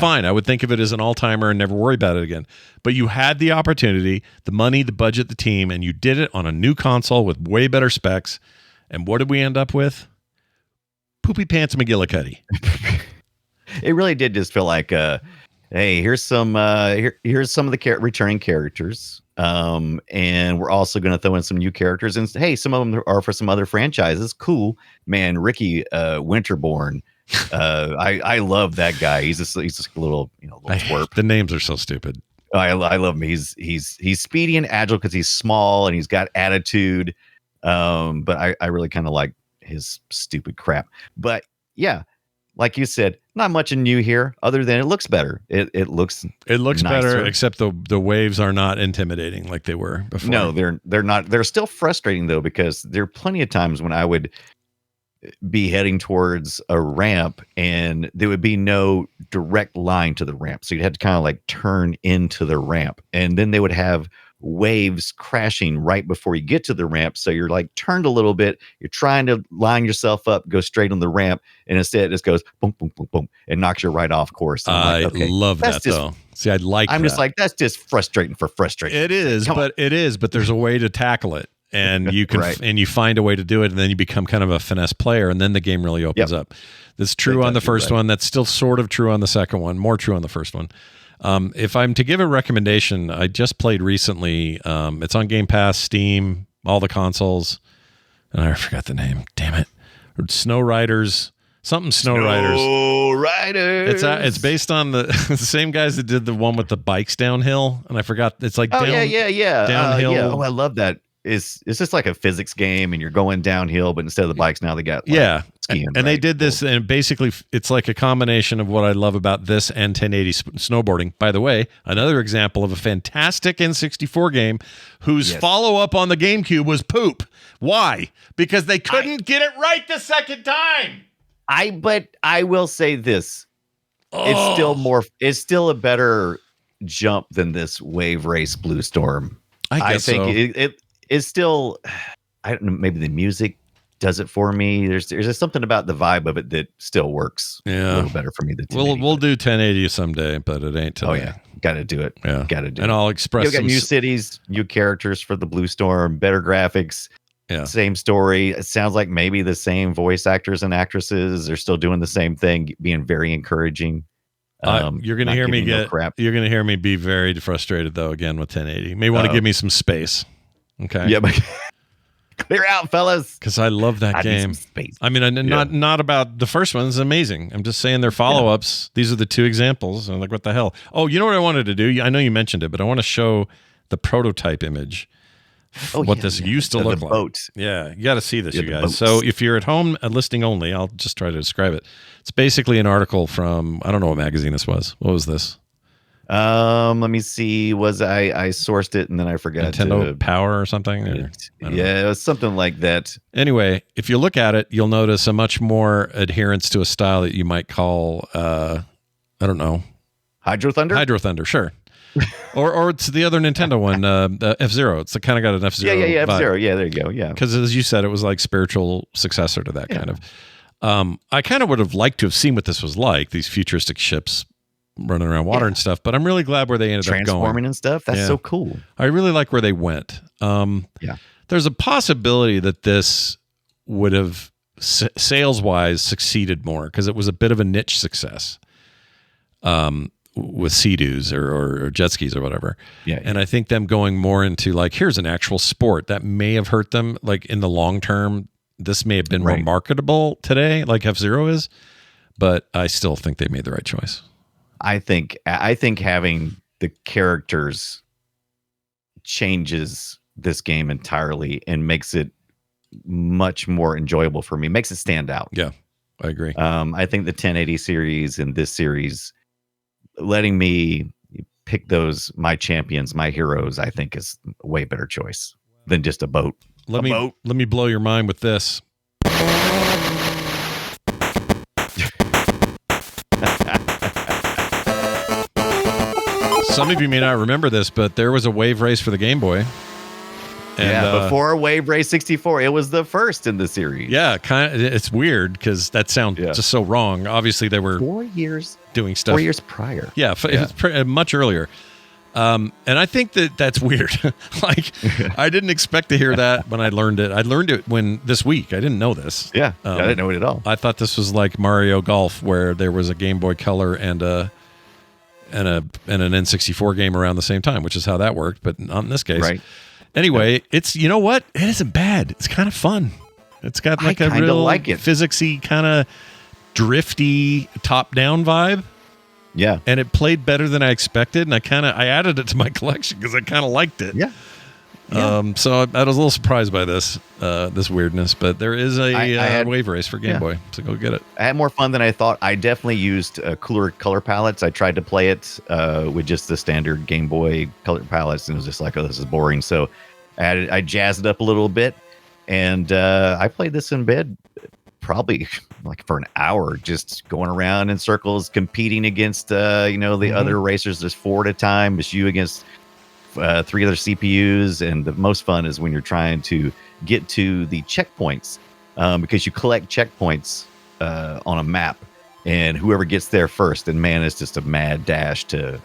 fine. I would think of it as an all-timer and never worry about it again. But you had the opportunity, the money, the budget, the team, and you did it on a new console with way better specs. And what did we end up with? Poopy Pants McGillicuddy. It really did just feel like, hey, here's some here's some of the returning characters, and we're also going to throw in some new characters. And hey, some of them are for some other franchises. Cool, man. Ricky Winterborn. I love that guy. He's just a little little twerp. The names are so stupid. I love him. He's speedy and agile because he's small and he's got attitude. But I really kind of like his stupid crap. But yeah, like you said, not much new here other than it looks better. It looks nicer. Better, except the waves are not intimidating like they were before. No, they're not. They're still frustrating though, because there are plenty of times when I would be heading towards a ramp and there would be no direct line to the ramp. So you'd have to kind of like turn into the ramp, and then they would have waves crashing right before you get to the ramp. So you're like turned a little bit. You're trying to line yourself up, go straight on the ramp, and instead it just goes boom, boom, boom, boom, and knocks you right off course. I love that though. See, I'm just like, that's just frustrating for frustration. It is, but there's a way to tackle it. And you can and you find a way to do it, and then you become kind of a finesse player, and then the game really opens up. That's true on the first one. That's still sort of true on the second one. More true on the first one. If I'm to give a recommendation, I just played recently. It's on Game Pass, Steam, all the consoles, and I forgot the name. Damn it! Snow Riders. Something Snow Riders. Snow Riders. It's based on the same guys that did the one with the bikes downhill, and I forgot. It's like downhill. Oh, I love that. It's just like a physics game, and you're going downhill, but instead of the bikes, now they got skiing. And they did this, and basically it's like a combination of what I love about this and 1080 snowboarding. By the way, another example of a fantastic N64 game whose follow-up on the GameCube was poop. Why? Because they couldn't get it right the second time. But I will say this. It's still a better jump than this Wave Race Blue Storm. I think so. It's still, I don't know, maybe the music does it for me. There's just something about the vibe of it that still works a little better for me than 1080. We'll do 1080 someday, but it ain't today. Oh yeah, got to do it. Yeah, got to do it. And I'll express. You've got new cities, new characters for the Blue Storm, better graphics. Yeah, same story. It sounds like maybe the same voice actors and actresses are still doing the same thing, being very encouraging. You're gonna hear me You're gonna hear me be very frustrated though. Again with 1080, you may want to give me some space. Okay. Yeah, but clear out, fellas. Because I love that game. I mean, not about the first one is amazing. I'm just saying their follow-ups. These are the two examples. I'm like, what the hell? Oh, you know what I wanted to do? I know you mentioned it, but I want to show the prototype image. This used to look like. Boat. Yeah, you got to see this, you guys. So if you're at home listening only, I'll just try to describe it. It's basically an article from, I don't know what magazine this was. What was this? Let me see. I sourced it and then I forgot. Nintendo Power or something? It was something like that. Anyway, if you look at it, you'll notice a much more adherence to a style that you might call, I don't know. Hydro Thunder? Hydro Thunder, sure. or it's the other Nintendo one, F-Zero. It's kind of got an F-Zero. Yeah, F-Zero. Yeah, there you go. Yeah. Because as you said, it was like spiritual successor to that kind of. I kind of would have liked to have seen what this was like, these futuristic ships running around water and stuff, but I'm really glad where they ended up going. Transforming and stuff. That's so cool. I really like where they went. There's a possibility that this would have sales-wise succeeded more because it was a bit of a niche success with Sea-Doos or jet skis or whatever. And I think them going more into like, here's an actual sport that may have hurt them. Like in the long term, this may have been more marketable today, like F-Zero is, but I still think they made the right choice. I think having the characters changes this game entirely and makes it much more enjoyable for me. Makes it stand out. Yeah, I agree. I think the 1080 series and this series, letting me pick my champions, my heroes, I think is a way better choice than just a boat. Let me blow your mind with this. Some of you may not remember this, but there was a wave race for the Game Boy. And, before Wave Race 64, it was the first in the series. Yeah, kind of. It's weird because that sounds just so wrong. Obviously, they were 4 years doing stuff 4 years prior. Yeah, it's much earlier. And I think that's weird. Like, I didn't expect to hear that when I learned it. I learned it this week. I didn't know this. Yeah, I didn't know it at all. I thought this was like Mario Golf, where there was a Game Boy Color and an N64 game around the same time, which is how that worked. But not in this case. Right. Anyway, it's, you know what? It isn't bad. It's kind of fun. It's got like a real physicsy kind of drifty top-down vibe. Yeah. And it played better than I expected, and I added it to my collection because I kind of liked it. Yeah. So I was a little surprised by this weirdness, but there is a wave race for Game Boy, so go get it. I had more fun than I thought. I definitely used cooler color palettes. I tried to play it with just the standard Game Boy color palettes, and it was just like, oh, this is boring. So I jazzed it up a little bit, and I played this in bed probably like for an hour, just going around in circles, competing against the other racers. There's 4 at a time. It's you against 3 other CPUs, and the most fun is when you're trying to get to the checkpoints, because you collect checkpoints on a map, and whoever gets there first, and man, it's just a mad dash to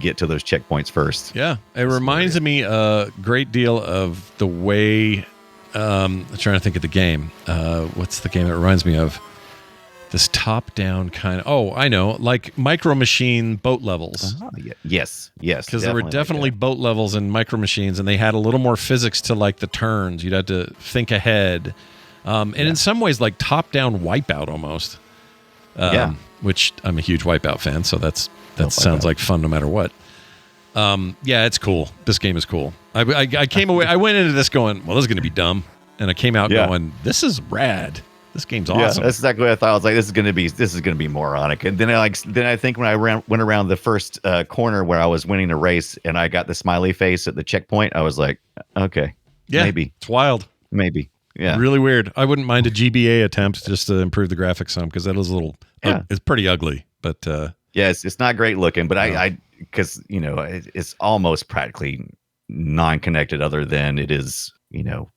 get to those checkpoints first. Yeah, it reminds me a great deal of the way. I'm trying to think of the game. What's the game it reminds me of? This top-down kind of... Oh, I know. Like Micro Machine boat levels. Yes. Because there were definitely boat levels in Micro Machines, and they had a little more physics to like the turns. You'd have to think ahead. And in some ways, like top-down Wipeout almost. Which I'm a huge Wipeout fan, so that sounds like fun no matter what. It's cool. This game is cool. I came away... I went into this going, well, this is going to be dumb. And I came out going, this is rad. This game's awesome. Yeah, that's exactly what I thought. I was like, this is gonna be moronic. And then I think when I went around the first corner where I was winning the race, and I got the smiley face at the checkpoint, I was like, okay, maybe it's wild. Maybe, really weird. I wouldn't mind a GBA attempt just to improve the graphics some, because that is a little. It's pretty ugly, but it's not great looking. But I because it's almost practically non-connected, other than it is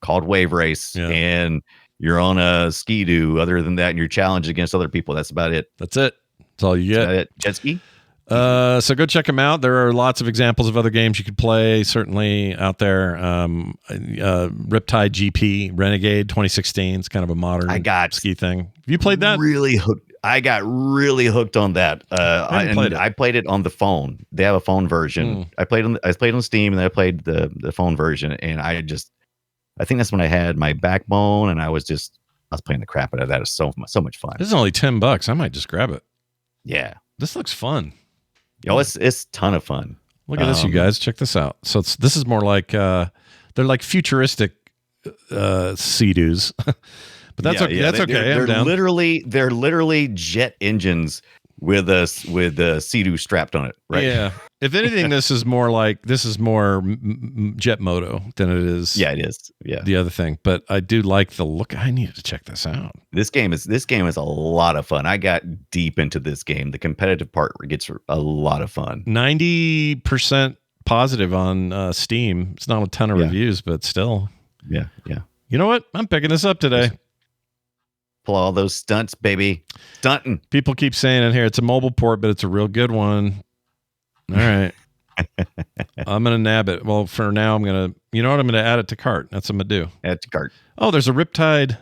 called Wave Race and you're on a ski-doo. Other than that, and you're challenged against other people. That's about it. That's it. That's all you get. Jet ski? So go check them out. There are lots of examples of other games you could play, certainly out there. Riptide GP Renegade 2016. It's kind of a modern ski thing. Have you played that? Really hooked. I got really hooked on that. I played it on the phone. They have a phone version. I played on Steam, and then I played the phone version, and I think that's when I had my backbone, and I was playing the crap out of that. It's so much fun. This is only $10. I might just grab it. Yeah. This looks fun. It's a ton of fun. Look at this, you guys. Check this out. So this is more like they're like futuristic Sea-Doos. But that's okay. That's okay. They're literally jet engines with a Sea-Doo strapped on it, right? Yeah. If anything, this is more Jet Moto than it is. Yeah, it is. Yeah. The other thing, but I do like the look. I needed to check this out. This game is a lot of fun. I got deep into this game. The competitive part gets a lot of fun. 90% positive on Steam. It's not a ton of reviews, but still. Yeah. You know what? I'm picking this up today. Pull all those stunts, baby. Stunting. People keep saying in here it's a mobile port, but it's a real good one. All right. I'm going to nab it. Well, for now, I'm going to, you know what? I'm going to add it to cart. That's what I'm going to do. Add to cart. Oh, there's a Riptide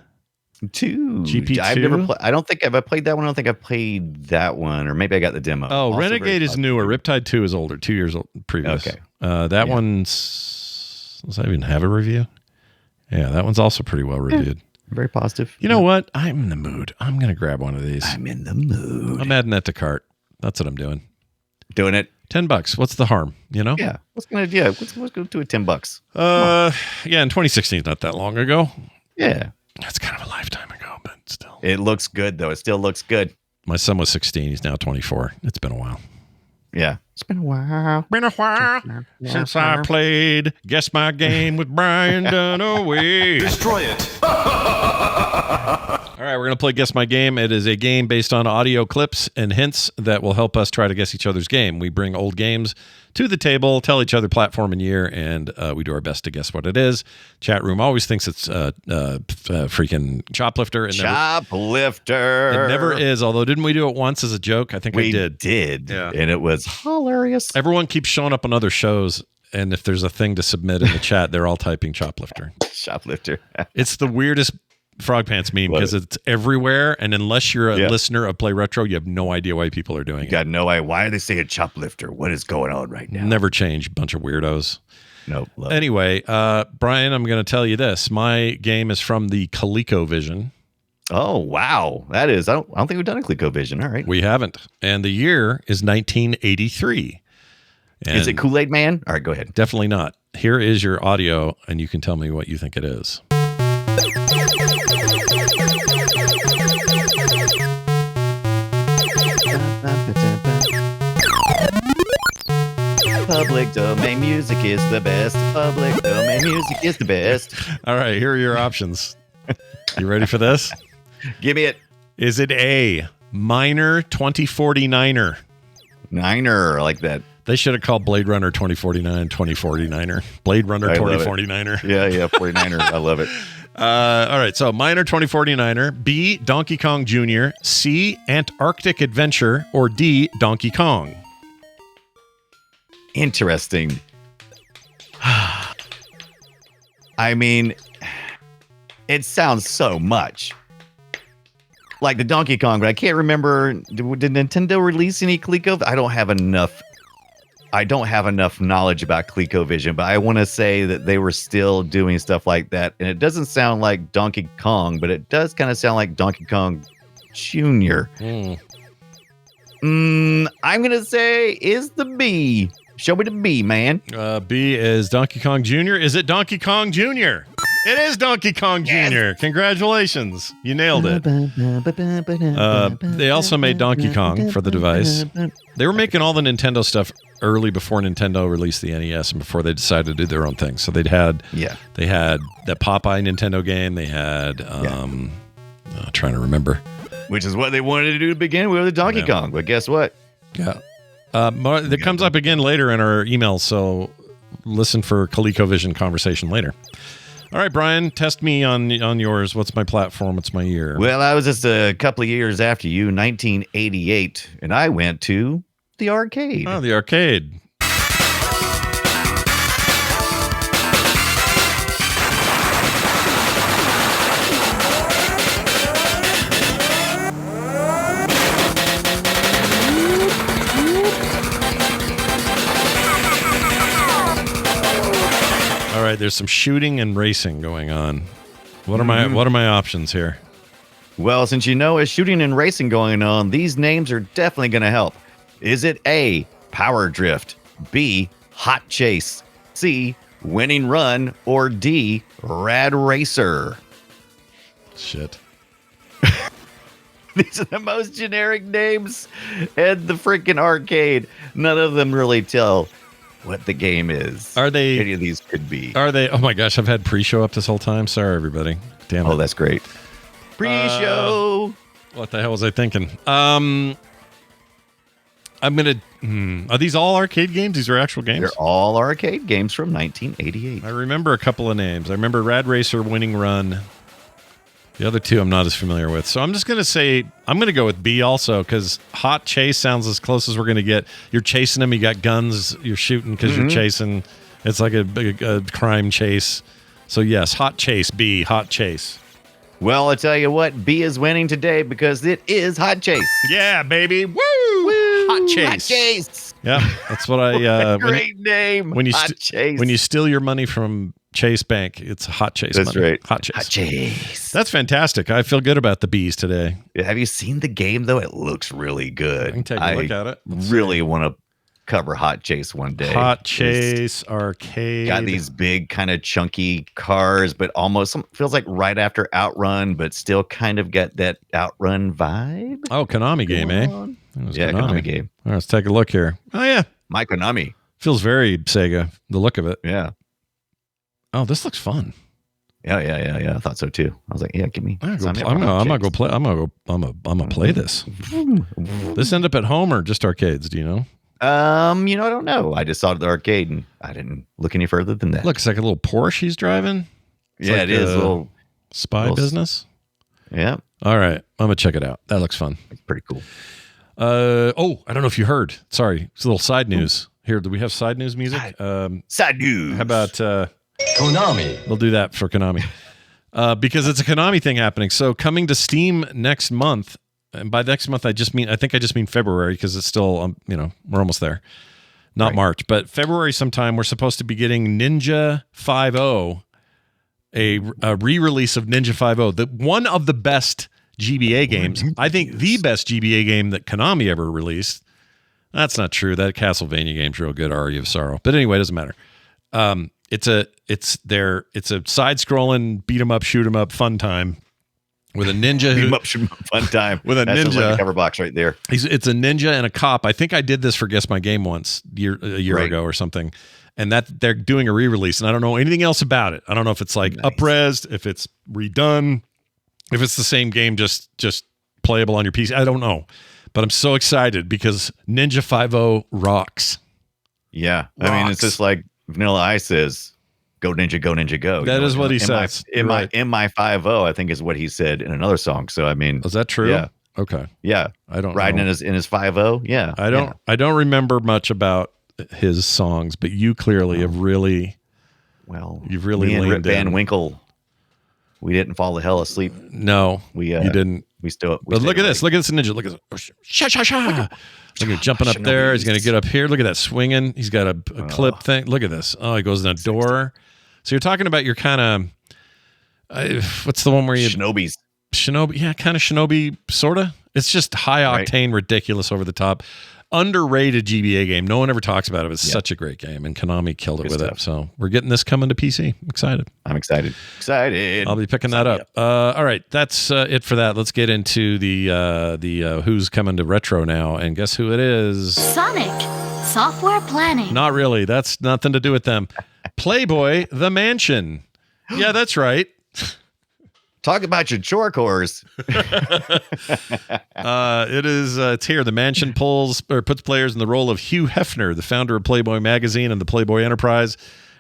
2. GP2. I've never I don't think I've played that one. I don't think I've played that one, or maybe I got the demo. Oh, Also Renegade is newer. Riptide 2 is older, 2 years old, previous. Okay. That one's, does that even have a review? Yeah, that one's also pretty well reviewed. Very positive. You know what? I'm in the mood. I'm going to grab one of these. I'm in the mood. I'm adding that to cart. That's what I'm doing. Doing it. $10. What's the harm? You know? Yeah. Let's go do it. $10. Yeah, in 2016 is not that long ago. Yeah. That's kind of a lifetime ago, but still. It looks good though. It still looks good. My son was 16. He's now 24. It's been a while. Yeah. It's been a while. Been a while since I played Guess My Game with Brian Dunaway. Destroy it. All right, we're going to play Guess My Game. It is a game based on audio clips and hints that will help us try to guess each other's game. We bring old games to the table, tell each other platform and year, and we do our best to guess what it is. Chat room always thinks it's freaking Choplifter. Choplifter. It never is, although didn't we do it once as a joke? I think we did. Yeah. And it was hilarious. Everyone keeps showing up on other shows, and if there's a thing to submit in the chat, they're all typing Choplifter. Shoplifter. It's the weirdest Frog Pants meme because it's everywhere, and unless you're a listener of Play Retro, you have no idea why people are doing it. You got no idea. Why are they saying Choplifter? What is going on right now? Never change. Bunch of weirdos. Nope. Anyway, Brian, I'm going to tell you this. My game is from the ColecoVision. Oh, wow. That is, I don't think we've done a ColecoVision. All right. We haven't. And the year is 1983. And is it Kool-Aid Man? All right, go ahead. Definitely not. Here is your audio, and you can tell me what you think it is. Public domain music is the best. Public domain music is the best. All right, here are your options. You ready for this? Give me it. Is it A, Minor 2049er? Niner, I like that. They should have called Blade Runner 2049 2049er. Blade Runner 2049er. Yeah, 49er. I love it. All right, so Minor 2049er, B, Donkey Kong Jr., C, Antarctic Adventure, or D, Donkey Kong? Interesting. I mean, it sounds so much like the Donkey Kong, but I can't remember. Did Nintendo release any Coleco? I don't have enough knowledge about ColecoVision, but I want to say that they were still doing stuff like that. And it doesn't sound like Donkey Kong, but it does kind of sound like Donkey Kong Jr. I'm going to say is the B. Show me the B, man. B is Donkey Kong Jr. Is it Donkey Kong Jr.? It is Donkey Kong Jr. Yes. Congratulations. You nailed it. They also made Donkey Kong for the device. They were making all the Nintendo stuff early before Nintendo released the NES and before they decided to do their own thing. So they had that Popeye Nintendo game. They had, trying to remember. Which is what they wanted to do to begin with Donkey Kong. But guess what? Yeah. It comes up again later in our emails, so listen for ColecoVision conversation later. All right, Brian, test me on yours. What's my platform? What's my year? Well, I was just a couple of years after you, 1988, and I went to the arcade. Oh, the arcade. All right, there's some shooting and racing going on. What are my options here? Well, since you know it's shooting and racing going on, these names are definitely going to help. Is it A, Power Drift, B, Hot Chase, C, Winning Run, or D, Rad Racer? Shit. These are the most generic names at the freaking arcade. None of them really tell what the game is. Are they? Any of these could be. Are they? Oh my gosh, I've had pre-show up this whole time. Sorry, everybody. Damn it. Oh, that's great. Pre-show. What the hell was I thinking? I'm gonna. Are these all arcade games? These are actual games. They're all arcade games from 1988. I remember a couple of names. I remember Rad Racer, Winning Run, The other two I'm not as familiar with. So I'm just going to say, I'm going to go with B also, because Hot Chase sounds as close as we're going to get. You're chasing them, you got guns, you're shooting because you're chasing. It's like a crime chase. So yes, Hot Chase, B, Hot Chase. Well, I tell you what, B is winning today because it is Hot Chase. Yeah, baby. Woo! Hot Chase. Hot Chase. Yeah, that's what I... Great name. When you Hot Chase. When you steal your money from Chase Bank, it's Hot Chase That's money. right. Hot Chase. Hot Chase. That's fantastic. I feel good about the B's today. Have you seen the game, though? It looks really good. I can take a look at it. Really want to cover Hot Chase one day. Hot Chase Arcade. Got these big kind of chunky cars, but almost feels like right after Outrun, but still kind of got that Outrun vibe. Oh, Konami game, eh? Yeah, Konami game. All right, let's take a look here. Oh, yeah. My Konami. Feels very Sega, the look of it. Yeah. Oh, this looks fun. Yeah. I thought so too. I was like, yeah, give me. I'm gonna go play. I'm gonna play this. This end up at home or just arcades? Do you know? I don't know. I just saw it at the arcade and I didn't look any further than that. Looks like a little Porsche he's driving. It's like it is. A little spy business. Yeah. All right. I'm gonna check it out. That looks fun. It's pretty cool. I don't know if you heard. Sorry. It's a little side news. Here, do we have side news music? Side news. How about Konami? We'll do that for Konami. Because it's a Konami thing happening. So coming to Steam next month, and by next month I think I just mean February because it's still we're almost there. Not March, but February sometime we're supposed to be getting Ninja 5.0, a re-release of Ninja 5.0, one of the best GBA games. I think the best GBA game that Konami ever released. That's not true. That Castlevania game's real good, Aria of Sorrow. But anyway, it doesn't matter. It's a side-scrolling beat 'em up, shoot 'em up fun time with a ninja. Beat 'em up, shoot 'em up, fun time with a That sounds ninja. like a cover box right there. It's a ninja and a cop. I think I did this for Guess My Game once a year ago or something. And that they're doing a re-release, and I don't know anything else about it. I don't know if it's like up-resed, if it's redone, if it's the same game just playable on your PC. I don't know. But I'm so excited because Ninja 5.0 rocks. Yeah. I mean, it's just like Vanilla Ice says, go Ninja, go Ninja, go. That is what he says. In my 5.0, I think is what he said in another song. So, I mean. Is that true? Yeah. Okay. Yeah. I don't Riding know. in his 5.0. Yeah. I don't remember much about his songs, but you clearly have really. Well, you've really me and leaned Rip Van in. Winkle. We didn't fall the hell asleep. No, you didn't. We still. But look at this! Look at this ninja! Look at this! Sha sha sha! Look at jumping up there. He's gonna get up here. Look at that swinging. He's got a clip thing. Look at this! Oh, he goes in a door. So you're talking about your kind of what's the one where you Shinobis? Shinobi, yeah, kind of Shinobi, sorta. It's just high octane, ridiculous, over the top. Underrated GBA game. No one ever talks about it. It's such a great game, and Konami killed it with it. So we're getting this coming to PC. I'm excited. I'm excited. I'll be picking that up. All right, that's it for that. Let's get into the who's coming to retro now, and guess who it is? Sonic Software Planning. Not really. That's nothing to do with them. Playboy the Mansion. Yeah, that's right. Talk about your chore cores. It's here. The Mansion puts players in the role of Hugh Hefner, the founder of Playboy magazine and the Playboy Enterprise,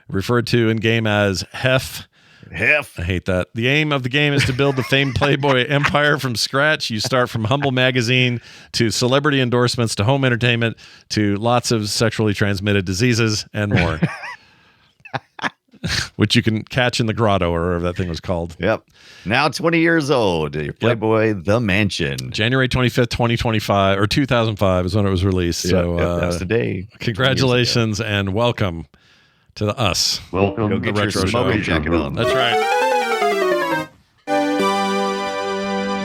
referred to in game as Hef. I hate that. The aim of the game is to build the famed Playboy empire from scratch. You start from humble magazine to celebrity endorsements to home entertainment to lots of sexually transmitted diseases and more. Which you can catch in the grotto or whatever that thing was called. Yep. Now 20 years old. Your Playboy The Mansion. January 25th, 2025 or 2005 is when it was released. So that's today. Congratulations and welcome to us. Welcome to the retro smoking jacket on. That's right.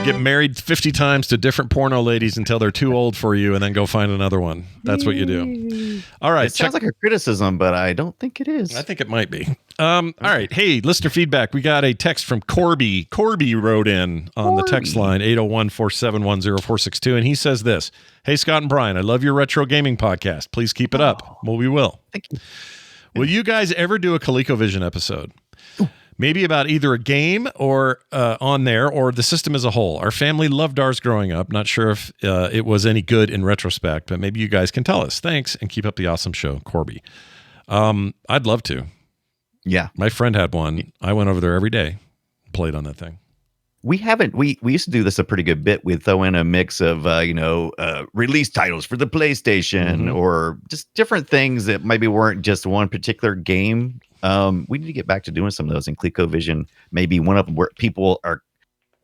Get married 50 times to different porno ladies until they're too old for you, and then go find another one. That's what you do. All right. It sounds like a criticism, but I don't think it is. I think it might be. All right. Hey, listener feedback. We got a text from Corby. Corby wrote in on the text line, 801-471-0462, and he says this. Hey, Scott and Brian, I love your retro gaming podcast. Please keep it up. Well, we will. Thank you. Will you guys ever do a ColecoVision episode? Maybe about either a game or on there or the system as a whole. Our family loved ours growing up. Not sure if it was any good in retrospect, but maybe you guys can tell us. Thanks, and keep up the awesome show, Corby. I'd love to. Yeah. My friend had one. I went over there every day, played on that thing. we haven't. We used to do this a pretty good bit. We'd throw in a mix of release titles for the PlayStation or just different things that maybe weren't just one particular game. We need to get back to doing some of those in ColecoVision. Maybe one of them where people are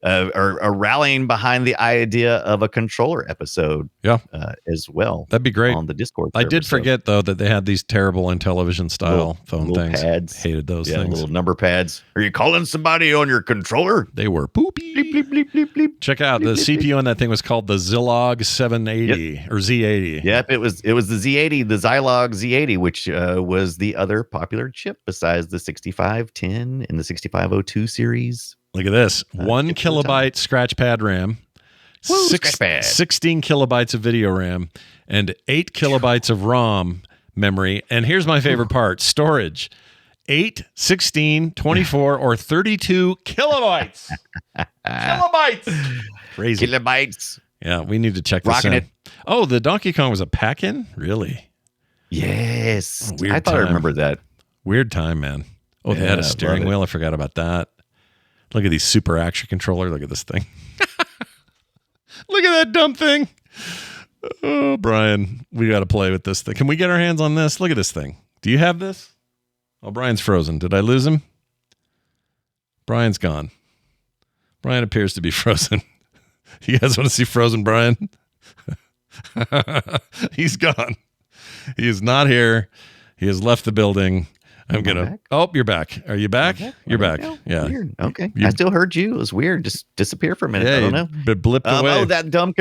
rallying behind the idea of a controller episode. As well. That'd be great on the Discord. I did forget though that they had these terrible Intellivision style phone things. Pads. Hated those things. Little number pads. Are you calling somebody on your controller? They were poopy. Bleep, bleep, bleep, bleep, bleep. Check out the CPU on that thing was called the Zilog 780 or Z80. Yep, it was the Z80, the Zilog Z80, which was the other popular chip besides the 6510 and the 6502 series. Look at this. 1 kilobyte scratch pad RAM, 16 kilobytes of video RAM, and 8 kilobytes of ROM memory. And here's my favorite part. Storage. 8, 16, 24, or 32 kilobytes. Kilobytes. Crazy. Kilobytes. Yeah, we need to check this Rocking out. Oh, the Donkey Kong was a pack-in? Really? Yes. Weird I thought time. I remembered that. Weird time, man. Oh, they had a steering wheel. I forgot about that. Look at these super action controller. Look at this thing. Look at that dumb thing. Oh, Brian, we got to play with this thing. Can we get our hands on this? Look at this thing. Do you have this? Oh, Brian's frozen. Did I lose him? Brian's gone. Brian appears to be frozen. You guys want to see frozen Brian? He's gone. He is not here. He has left the building. Oh, you're back. Are you back? You're back. Yeah. Weird. Okay. I still heard you. It was weird. Just disappear for a minute. I don't know. But blipped away. Oh, that dumb.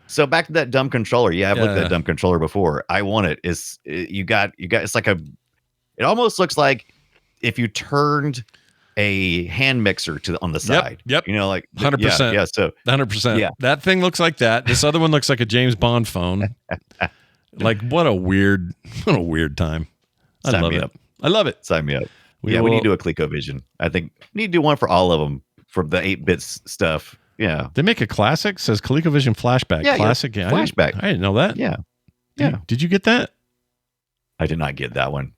So back to that dumb controller. Yeah, I've looked at that dumb controller before. I want it. You got. It's like it almost looks like if you turned a hand mixer on the side. Yep. 100%. Yeah. So 100%. Yeah. That thing looks like that. This other one looks like a James Bond phone. Like what a weird time. I love it. I love it. Sign me up. We need to do a ColecoVision. I think we need to do one for all of them for the 8-bit stuff. Yeah. They make a classic. Says ColecoVision Flashback. Classic. Yeah, Flashback. I didn't know that. Yeah. Did you get that? I did not get that one.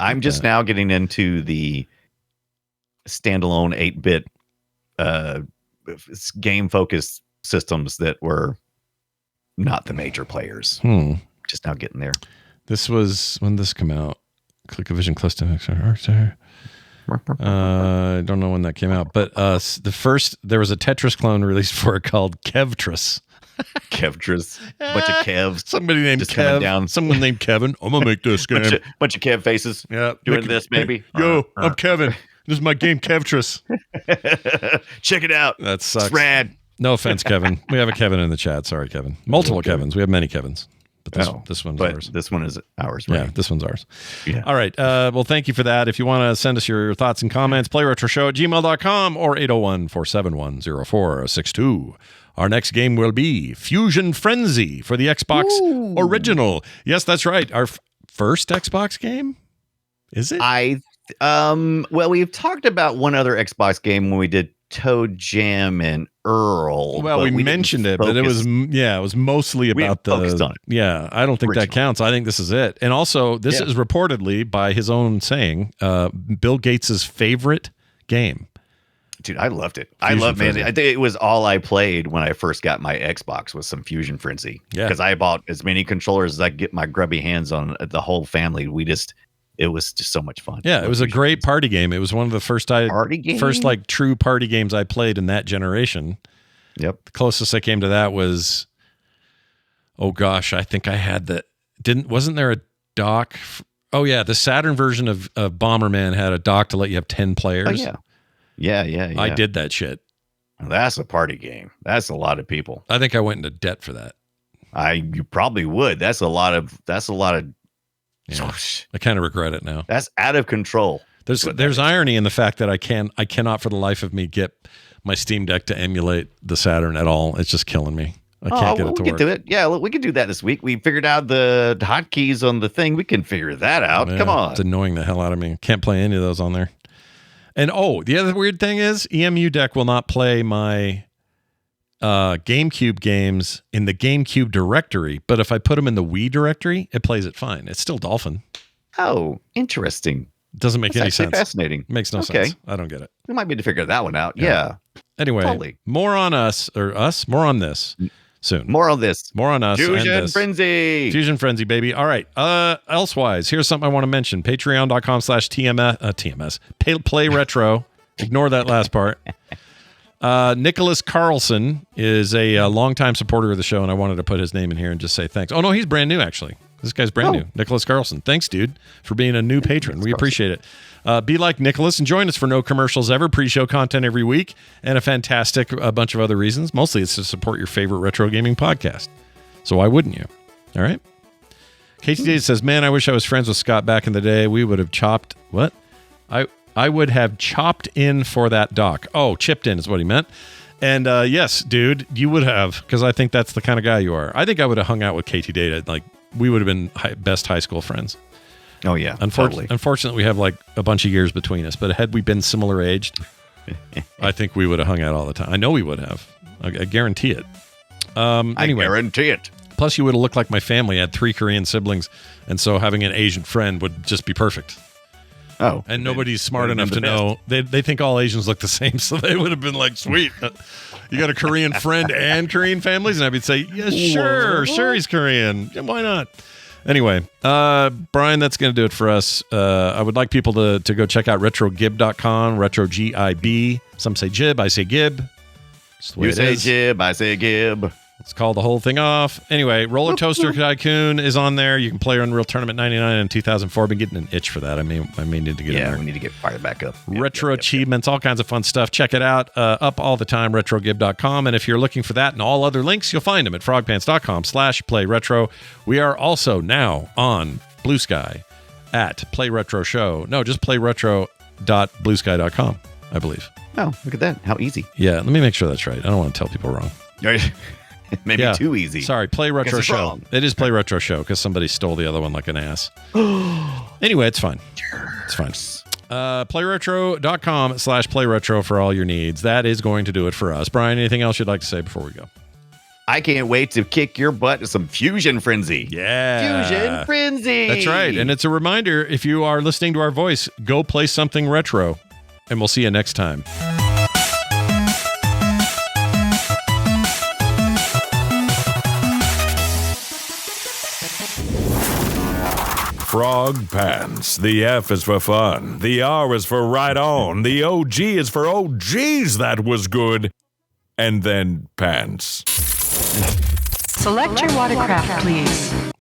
I'm just now getting into the standalone 8-bit game focused systems that were not the major players. Just now getting there. This was when this came out. ColecoVision close to I don't know when that came out, but there was a Tetris clone released for it called Kevtris. Kevtris. Bunch of Kevs. Somebody named Kev. Someone named Kevin. I'm gonna make this game. Bunch of Kev faces. Yeah. Doing this maybe. Yo, I'm Kevin. This is my game Kevtris. Check it out. That sucks. It's rad. No offense, Kevin. We have a Kevin in the chat. Sorry, Kevin. Multiple Kevins. We have many Kevins. But this one's ours. This one is ours, right? Yeah, this one's ours. Yeah. All right. Well, thank you for that. If you want to send us your thoughts and comments, playretroshow@gmail.com or 801-471-0462. Our next game will be Fusion Frenzy for the Xbox Original. Yes, that's right. Our first Xbox game? Is it? Well, we've talked about one other Xbox game when we did Toe Jam and Earl. Well, we mentioned it, but it was mostly about focused on it. Yeah, I don't think that counts. I think this is it. And also, this is reportedly, by his own saying, Bill Gates's favorite game. Dude, I loved it. I think it was all I played when I first got my Xbox was some Fusion Frenzy. Yeah. Because I bought as many controllers as I could get my grubby hands on. The whole family, it was just so much fun. Yeah, it was a great party game. It was one of the first like true party games I played in that generation. Yep. The closest I came to that was, oh gosh, I think I had wasn't there a dock? Oh yeah, the Saturn version of Bomberman had a dock to let you have 10 players. Oh yeah. Yeah. I did that shit. That's a party game. That's a lot of people. I think I went into debt for that. You probably would. That's a lot of. Yeah. I kind of regret it now. That's out of control. There's irony in the fact that I cannot for the life of me get my Steam Deck to emulate the Saturn at all. It's just killing me. I can't get it to work. Do it. Yeah, we can do that this week. We figured out the hotkeys on the thing. We can figure that out. Yeah, come on. It's annoying the hell out of me. Can't play any of those on there. And the other weird thing is EMU Deck will not play my GameCube games in the GameCube directory, but if I put them in the Wii directory, it plays it fine. It's still Dolphin. Oh, interesting. Doesn't make That's any actually sense. fascinating. Makes no Okay. sense. I don't get it. We might need to figure that one out. Yeah. Anyway, Totally. more on more on this soon. More on this. More on us. and Fusion this. Frenzy. Fusion Frenzy, baby. All right. Elsewise, here's something I want to mention. Patreon.com/TMS. Play Retro. Ignore that last part. Nicholas Carlson is a longtime supporter of the show, and I wanted to put his name in here and just say thanks. Oh, no, he's brand new, actually. This guy's brand new. Nicholas Carlson. Thanks, dude, for being a new patron. We appreciate it. Be like Nicholas and join us for no commercials ever, pre-show content every week, and a bunch of other reasons. Mostly it's to support your favorite retro gaming podcast. So why wouldn't you? All right. Katie Data says, man, I wish I was friends with Scott back in the day. We would have chopped... What? I would have chopped in for that doc. Oh, chipped in is what he meant. And yes, dude, you would have, because I think that's the kind of guy you are. I think I would have hung out with KT Data. Like, we would have been best high school friends. Oh, yeah. Totally. Unfortunately, we have like a bunch of years between us. But had we been similar aged, I think we would have hung out all the time. I know we would have. I guarantee it. Anyway, I guarantee it. Plus, you would have looked like my family. I had 3 Korean siblings. And so having an Asian friend would just be perfect. Oh. And nobody's smart enough to know. They think all Asians look the same. So they would have been like, sweet. You got a Korean friend and Korean families? And I'd say, yeah, sure, he's Korean. Yeah, why not? Anyway, Brian, that's going to do it for us. I would like people to go check out retrogib.com, retrogib. Some say jib, I say gib. You say jib, I say gib. Let's call the whole thing off. Anyway, Roller Toaster Tycoon is on there. You can play Unreal Tournament 99 in 2004. I've been getting an itch for that. I may need to get in there. Yeah, we need to get fired back up. Retro achievements, all kinds of fun stuff. Check it out. Up all the time, retrogib.com. And if you're looking for that and all other links, you'll find them at frogpants.com/playretro. We are also now on Blue Sky at Play Retro Show. No, just playretro.bluesky.com, I believe. Oh, look at that. How easy. Yeah, let me make sure that's right. I don't want to tell people wrong. Maybe too easy. Sorry, Play Retro Show. Wrong. It is Play Retro Show because somebody stole the other one like an ass. Anyway, it's fine. It's fine. Playretro.com/playretro for all your needs. That is going to do it for us. Brian, anything else you'd like to say before we go? I can't wait to kick your butt to some Fusion Frenzy. Yeah. Fusion Frenzy. That's right. And it's a reminder, if you are listening to our voice, go play something retro. And we'll see you next time. Frog Pants. The F is for fun. The R is for right on. The OG is for oh geez, that was good. And then pants. Select your watercraft, please.